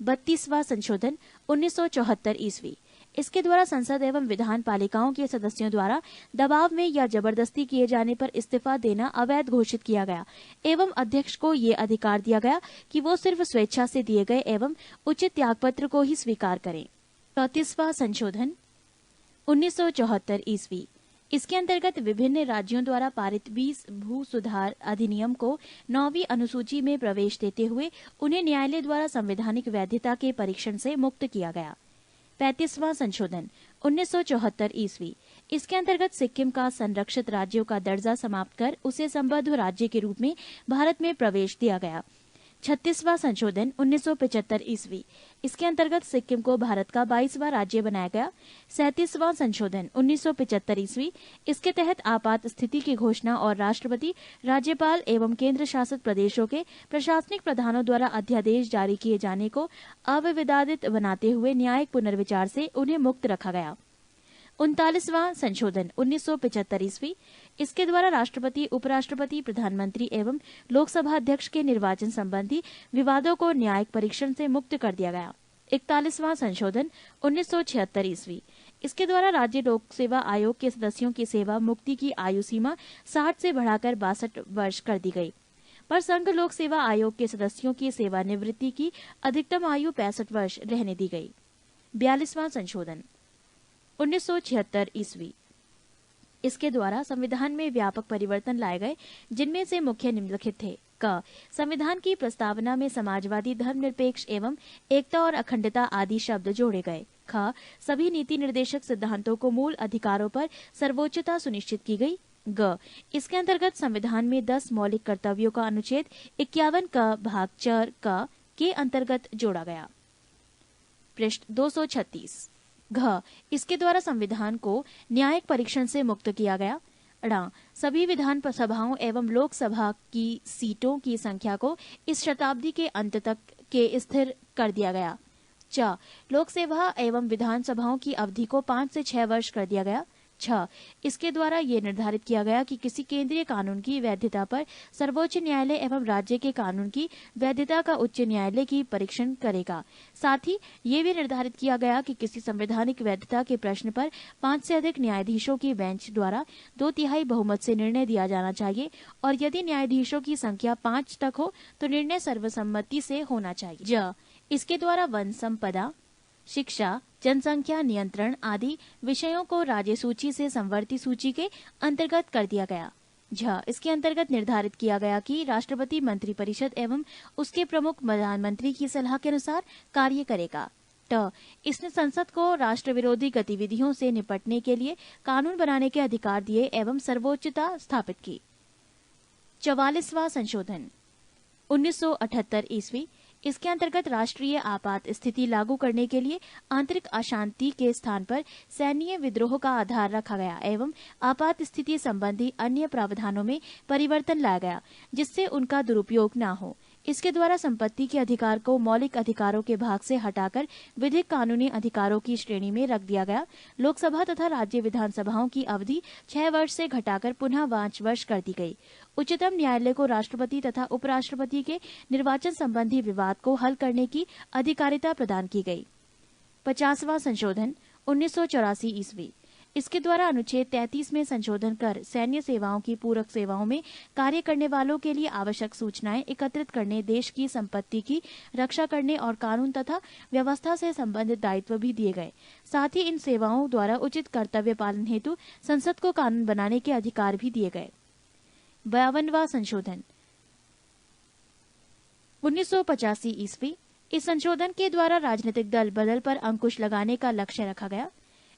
S1: 32वां संशोधन 1974 ईस्वी। इसके द्वारा संसद एवं विधान पालिकाओं के सदस्यों द्वारा दबाव में या जबरदस्ती किए जाने पर इस्तीफा देना अवैध घोषित किया गया एवं अध्यक्ष को ये अधिकार दिया गया कि वो सिर्फ स्वेच्छा से दिए गए एवं उचित त्यागपत्र को ही स्वीकार करें। 34वां संशोधन 1974 ईस्वी। इसके अंतर्गत विभिन्न राज्यों द्वारा पारित 20 भू सुधार अधिनियम को 9वीं अनुसूची में प्रवेश देते हुए उन्हें न्यायालय द्वारा संवैधानिक वैधता के परीक्षण से मुक्त किया गया। 35वां संशोधन 1974 ईस्वी। इसके अंतर्गत सिक्किम का संरक्षित राज्यों का दर्जा समाप्त कर उसे संबद्ध राज्य के रूप में भारत में प्रवेश दिया गया। 36वां संशोधन 1975 ईस्वी। इसके अंतर्गत सिक्किम को भारत का 22वां राज्य बनाया गया। 37वां संशोधन 1975 ईस्वी। इसके तहत आपात स्थिति की घोषणा और राष्ट्रपति, राज्यपाल एवं केंद्र शासित प्रदेशों के प्रशासनिक प्रधानों द्वारा अध्यादेश जारी किए जाने को अविवादित बनाते हुए न्यायिक पुनर्विचार से उन्हें मुक्त रखा गया। 39वां संशोधन 1975 ईस्वी। इसके द्वारा राष्ट्रपति, उपराष्ट्रपति, प्रधानमंत्री एवं लोकसभा अध्यक्ष के निर्वाचन संबंधी विवादों को न्यायिक परीक्षण से मुक्त कर दिया गया। 41वां संशोधन 1976 ईस्वी। इसके द्वारा राज्य लोक सेवा आयोग के सदस्यों की सेवा मुक्ति की आयु सीमा 60 से बढ़ाकर 62 वर्ष कर दी गई, पर संघ लोक सेवा आयोग के सदस्यों की सेवानिवृत्ति की अधिकतम आयु 65 वर्ष रहने दी गई। 42वां संशोधन 1976 ईस्वी। इसके द्वारा संविधान में व्यापक परिवर्तन लाए गए, जिनमें से मुख्य निम्नलिखित थे। क. संविधान की प्रस्तावना में समाजवादी, धर्मनिरपेक्ष एवं एकता और अखंडता आदि शब्द जोड़े गए। ख. सभी नीति निर्देशक सिद्धांतों को मूल अधिकारों पर सर्वोच्चता सुनिश्चित की गई। ग. इसके अंतर्गत संविधान में 10 मौलिक कर्तव्यों का अनुच्छेद 51 क भाग 4 क के अंतर्गत जोड़ा गया। पृष्ठ 236। घ. इसके द्वारा संविधान को न्यायिक परीक्षण से मुक्त किया गया। ण. सभी विधान सभाओं एवं लोकसभा की सीटों की संख्या को इस शताब्दी के अंत तक के स्थिर कर दिया गया। च लोकसभा एवं विधानसभाओं की अवधि को 5 से 6 वर्ष कर दिया गया। 6 इसके द्वारा ये निर्धारित किया गया कि किसी केंद्रीय कानून की वैधता पर सर्वोच्च न्यायालय एवं राज्य के कानून की वैधता का उच्च न्यायालय की परीक्षण करेगा। साथ ही ये भी निर्धारित किया गया कि किसी संवैधानिक वैधता के प्रश्न पर 5 से अधिक न्यायाधीशों की बेंच द्वारा 2/3 बहुमत से निर्णय दिया जाना चाहिए और यदि न्यायाधीशों की संख्या 5 तक हो तो निर्णय सर्वसम्मति से होना चाहिए। ज इसके द्वारा वन संपदा, शिक्षा, जनसंख्या नियंत्रण आदि विषयों को राज्य सूची से संवर्ती सूची के अंतर्गत कर दिया गया। झ इसके अंतर्गत निर्धारित किया गया कि राष्ट्रपति मंत्रिपरिषद एवं उसके प्रमुख प्रधानमंत्री की सलाह के अनुसार कार्य करेगा। ट इसने संसद को राष्ट्र विरोधी गतिविधियों से निपटने के लिए कानून बनाने के अधिकार दिए एवं सर्वोच्चता स्थापित की। 44वां संशोधन 1978 ईस्वी। इसके अंतर्गत राष्ट्रीय आपात स्थिति लागू करने के लिए आंतरिक अशांति के स्थान पर सैन्य विद्रोह का आधार रखा गया एवं आपात स्थिति संबंधी अन्य प्रावधानों में परिवर्तन लाया गया जिससे उनका दुरुपयोग न हो। इसके द्वारा संपत्ति के अधिकार को मौलिक अधिकारों के भाग से हटाकर विधिक कानूनी अधिकारों की श्रेणी में रख दिया गया। लोकसभा तथा राज्य विधानसभाओं की अवधि 6 वर्ष से घटाकर पुनः 5 वर्ष कर दी गई। उच्चतम न्यायालय को राष्ट्रपति तथा उपराष्ट्रपति के निर्वाचन संबंधी विवाद को हल करने की अधिकारिता प्रदान की गई। 50वां संशोधन 1984 ईस्वी। इसके द्वारा अनुच्छेद 33 में संशोधन कर सैन्य सेवाओं की पूरक सेवाओं में कार्य करने वालों के लिए आवश्यक सूचनाएं एकत्रित करने, देश की संपत्ति की रक्षा करने और कानून तथा व्यवस्था से संबंधित दायित्व भी दिए गए। साथ ही इन सेवाओं द्वारा उचित कर्तव्य पालन हेतु संसद को कानून बनाने के अधिकार भी दिए गए। 52वां संशोधन 1985 ईस्वी। इस संशोधन के द्वारा राजनीतिक दल बदल पर अंकुश लगाने का लक्ष्य रखा गया।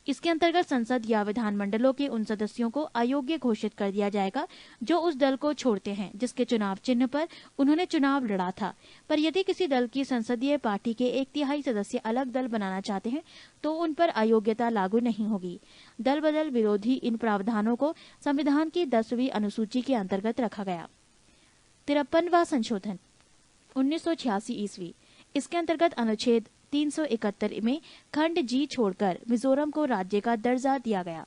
S1: इसके अंतर्गत संसद या विधानमंडलों के उन सदस्यों को अयोग्य घोषित कर दिया जाएगा जो उस दल को छोड़ते हैं जिसके चुनाव चिन्ह पर उन्होंने चुनाव लड़ा था। पर यदि किसी दल की संसदीय पार्टी के 1/3 सदस्य अलग दल बनाना चाहते हैं तो उन पर अयोग्यता लागू नहीं होगी। दल बदल विरोधी इन प्रावधानों को संविधान की 10वीं अनुसूची के अंतर्गत रखा गया। 53वां संशोधन 1986 ईस्वी। इसके अंतर्गत अनुच्छेद 371 में खंड जी छोड़कर मिजोरम को राज्य का दर्जा दिया गया।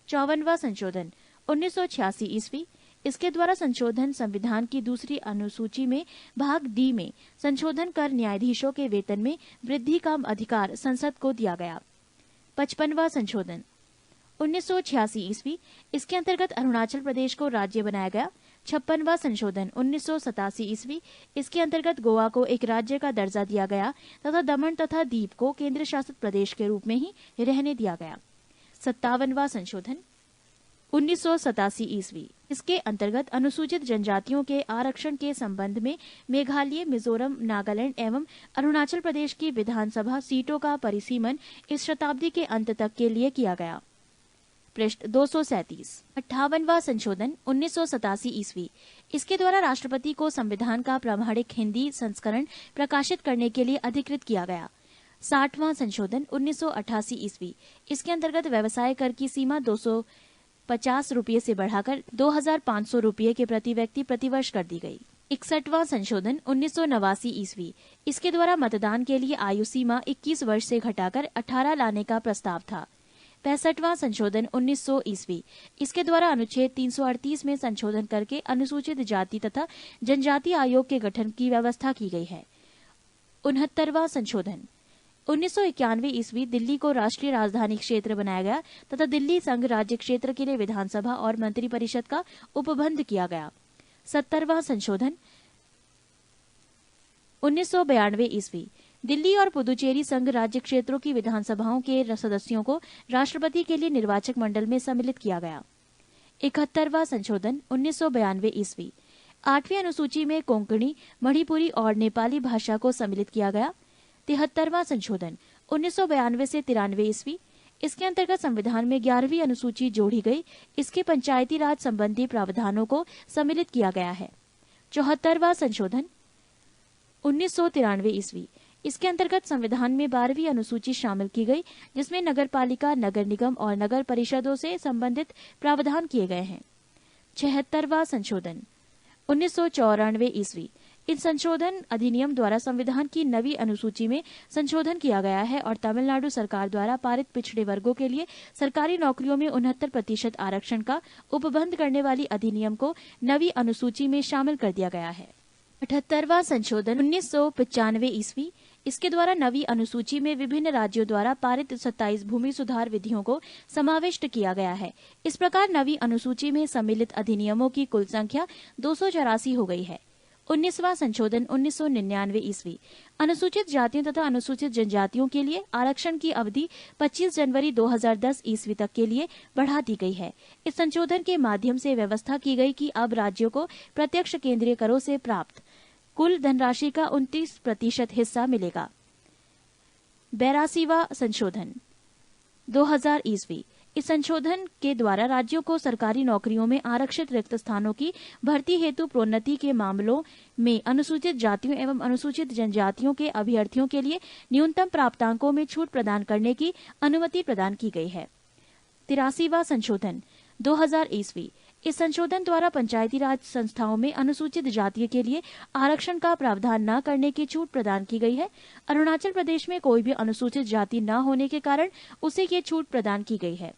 S1: 54वां संशोधन 1986 ईस्वी। इसके द्वारा संशोधन संविधान की 2री अनुसूची में भाग डी में संशोधन कर न्यायाधीशों के वेतन में वृद्धि का अधिकार संसद को दिया गया। 55वां संशोधन 1986 ईस्वी। इसके अंतर्गत अरुणाचल प्रदेश को राज्य बनाया गया। 56वां संशोधन 1987 ईस्वी। इसके अंतर्गत गोवा को एक राज्य का दर्जा दिया गया तथा दमन तथा दीव को केंद्र शासित प्रदेश के रूप में ही रहने दिया गया। 57वां संशोधन 1987 ईस्वी। इसके अंतर्गत अनुसूचित जनजातियों के आरक्षण के संबंध में मेघालय, मिजोरम, नागालैंड एवं अरुणाचल प्रदेश की विधानसभा सीटों का परिसीमन इस शताब्दी के अंत तक के लिए किया गया। पृष्ठ 237। 58वां संशोधन 1987 ईस्वी। इसके द्वारा राष्ट्रपति को संविधान का प्रामाणिक हिंदी संस्करण प्रकाशित करने के लिए अधिकृत किया गया। 60वां संशोधन 1988 ईस्वी। इसके अंतर्गत व्यवसाय कर की सीमा 250 रुपये से बढ़ाकर 2500 रुपये के प्रति व्यक्ति प्रतिवर्ष कर दी गई। 61वां संशोधन 1989 ईस्वी। इसके द्वारा मतदान के लिए आयु सीमा 21 वर्ष से घटाकर 18 लाने का प्रस्ताव था। 65वां संशोधन 1900 ईस्वी। इसके द्वारा अनुच्छेद 338 में संशोधन करके अनुसूचित जाति तथा जनजाति आयोग के गठन की व्यवस्था की गई है। 69वां संशोधन 1991 ईस्वी। दिल्ली को राष्ट्रीय राजधानी क्षेत्र बनाया गया तथा दिल्ली संघ राज्य क्षेत्र के लिए विधानसभा और मंत्रिपरिषद का उपबंध किया गया। 70वां संशोधन 1992 ईस्वी। दिल्ली और पुदुचेरी संघ राज्य क्षेत्रों की विधानसभाओं के सदस्यों को राष्ट्रपति के लिए निर्वाचक मंडल में सम्मिलित किया गया। 71वां संशोधन 1992 ईस्वी। 8वीं अनुसूची में कोंकणी, मणिपुरी और नेपाली भाषा को सम्मिलित किया गया। 73वां संशोधन 1992 से 93 ईस्वी। इसके अंतर्गत संविधान में 11वीं अनुसूची जोड़ी गई। इसके पंचायती राज संबंधी प्रावधानों को सम्मिलित किया गया है। 74वां संशोधन 1993 ईस्वी। इसके अंतर्गत संविधान में 12वीं अनुसूची शामिल की गई जिसमें नगरपालिका, नगर निगम और नगर परिषदों से संबंधित प्रावधान किए गए हैं। 76वां संशोधन 1994 ईस्वी। इन संशोधन अधिनियम द्वारा संविधान की नवी अनुसूची में संशोधन किया गया है और तमिलनाडु सरकार द्वारा पारित पिछड़े वर्गों के लिए सरकारी नौकरियों में 69% आरक्षण का उपबंध करने वाली अधिनियम को नवी अनुसूची में शामिल कर दिया गया है। 78वां संशोधन 1995 ईस्वी। इसके द्वारा नवी अनुसूची में विभिन्न राज्यों द्वारा पारित 27 भूमि सुधार विधियों को समाविष्ट किया गया है। इस प्रकार नवी अनुसूची में सम्मिलित अधिनियमों की कुल संख्या 284 हो गई है। 19वां संशोधन 1999 ईस्वी। अनुसूचित जातियों तथा अनुसूचित जनजातियों के लिए आरक्षण की अवधि 25 जनवरी 2010 ईस्वी तक के लिए बढ़ा दी गई है। इस संशोधन के माध्यम से व्यवस्था की गई कि अब राज्यों को प्रत्यक्ष केंद्रीय करों से प्राप्त कुल धनराशि का 29% हिस्सा मिलेगा। 82वां संशोधन 2000 ईस्वी। इस संशोधन के द्वारा राज्यों को सरकारी नौकरियों में आरक्षित रिक्त स्थानों की भर्ती हेतु प्रोन्नति के मामलों में अनुसूचित जातियों एवं अनुसूचित जनजातियों के अभ्यर्थियों के लिए न्यूनतम प्राप्तांकों में छूट प्रदान करने की अनुमति प्रदान की गई है। 83वां संशोधन 2000 ईस्वी। इस संशोधन द्वारा पंचायती राज संस्थाओं में अनुसूचित जाति के लिए आरक्षण का प्रावधान न करने की छूट प्रदान की गई है। अरुणाचल प्रदेश में कोई भी अनुसूचित जाति न होने के कारण उसे ये छूट प्रदान की गई है।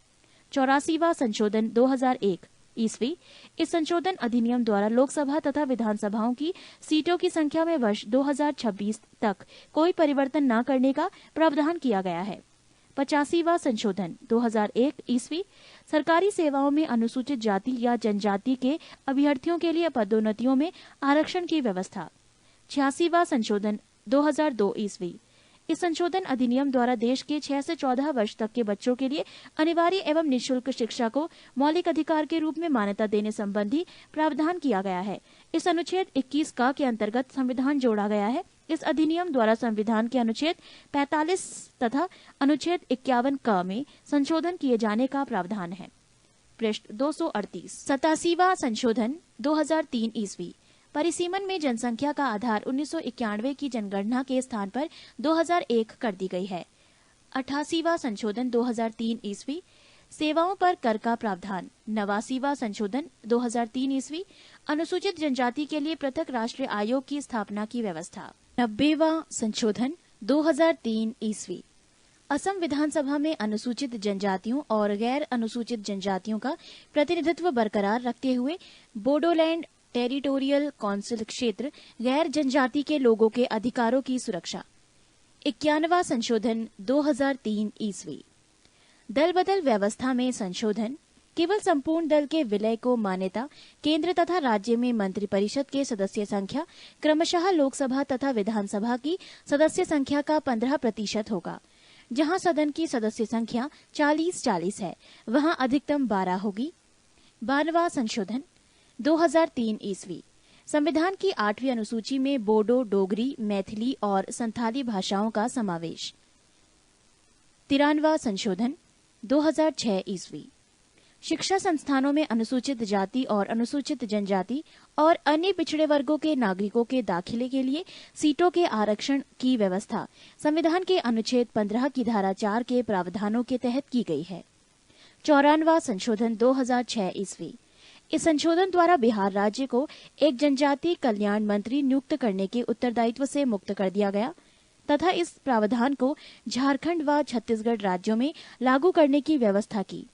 S1: 84वां संशोधन 2001 ईस्वी। इस संशोधन अधिनियम द्वारा लोकसभा तथा विधानसभाओं की सीटों की संख्या में वर्ष 2026 तक कोई परिवर्तन न करने का प्रावधान किया गया है। 85वां संशोधन 2001 ईस्वी। सरकारी सेवाओं में अनुसूचित जाति या जनजाति के अभ्यर्थियों के लिए पदोन्नतियों में आरक्षण की व्यवस्था। 86वां संशोधन 2002 ईस्वी। इस संशोधन अधिनियम द्वारा देश के 6 से 14 वर्ष तक के बच्चों के लिए अनिवार्य एवं निःशुल्क शिक्षा को मौलिक अधिकार के रूप में मान्यता देने संबंधी प्रावधान किया गया है। इस अनुच्छेद 21 का के अंतर्गत संविधान जोड़ा गया है। इस अधिनियम द्वारा संविधान के अनुच्छेद 45 तथा अनुच्छेद 51 क में संशोधन किए जाने का प्रावधान है। पृष्ठ 238। 87वां संशोधन 2003 ईस्वी। परिसीमन में जनसंख्या का आधार 1991 की जनगणना के स्थान पर 2001 कर दी गई है। 88वां संशोधन 2003 ईस्वी। सेवाओं पर कर का प्रावधान। 89वां संशोधन 2003 ईस्वी। अनुसूचित जनजाति के लिए पृथक राष्ट्रीय आयोग की स्थापना की व्यवस्था। 90वां संशोधन 2003 ईस्वी। असम विधानसभा में अनुसूचित जनजातियों और गैर अनुसूचित जनजातियों का प्रतिनिधित्व बरकरार रखते हुए बोडोलैंड टेरिटोरियल काउंसिल क्षेत्र गैर जनजाति के लोगों के अधिकारों की सुरक्षा। 91वां संशोधन 2003 ईस्वी। दल बदल व्यवस्था में संशोधन। केवल संपूर्ण दल के विलय को मान्यता। केंद्र तथा राज्य में मंत्रिपरिषद के सदस्य संख्या क्रमशः लोकसभा तथा विधानसभा की सदस्य संख्या का 15% होगा। जहां सदन की सदस्य संख्या 40-40 है, वहां अधिकतम 12 होगी। 92वां संशोधन 2003 ईस्वी। संविधान की 8वीं अनुसूची में बोडो, डोगरी, मैथिली और संथाली भाषाओं का समावेश। 93वां संशोधन 2006 ईस्वी। शिक्षा संस्थानों में अनुसूचित जाति और अनुसूचित जनजाति और अन्य पिछड़े वर्गों के नागरिकों के दाखिले के लिए सीटों के आरक्षण की व्यवस्था संविधान के अनुच्छेद 15 की धारा 4 के प्रावधानों के तहत की गई है। 94वां संशोधन 2006 ईस्वी। इस संशोधन द्वारा बिहार राज्य को एक जनजाति कल्याण मंत्री नियुक्त करने के उत्तरदायित्व से मुक्त कर दिया गया तथा इस प्रावधान को झारखंड व छत्तीसगढ़ राज्यों में लागू करने की व्यवस्था की।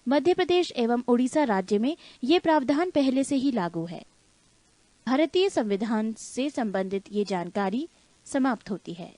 S1: मध्य प्रदेश एवं उड़ीसा राज्य में ये प्रावधान पहले से ही लागू है। भारतीय संविधान से संबंधित ये जानकारी समाप्त होती है।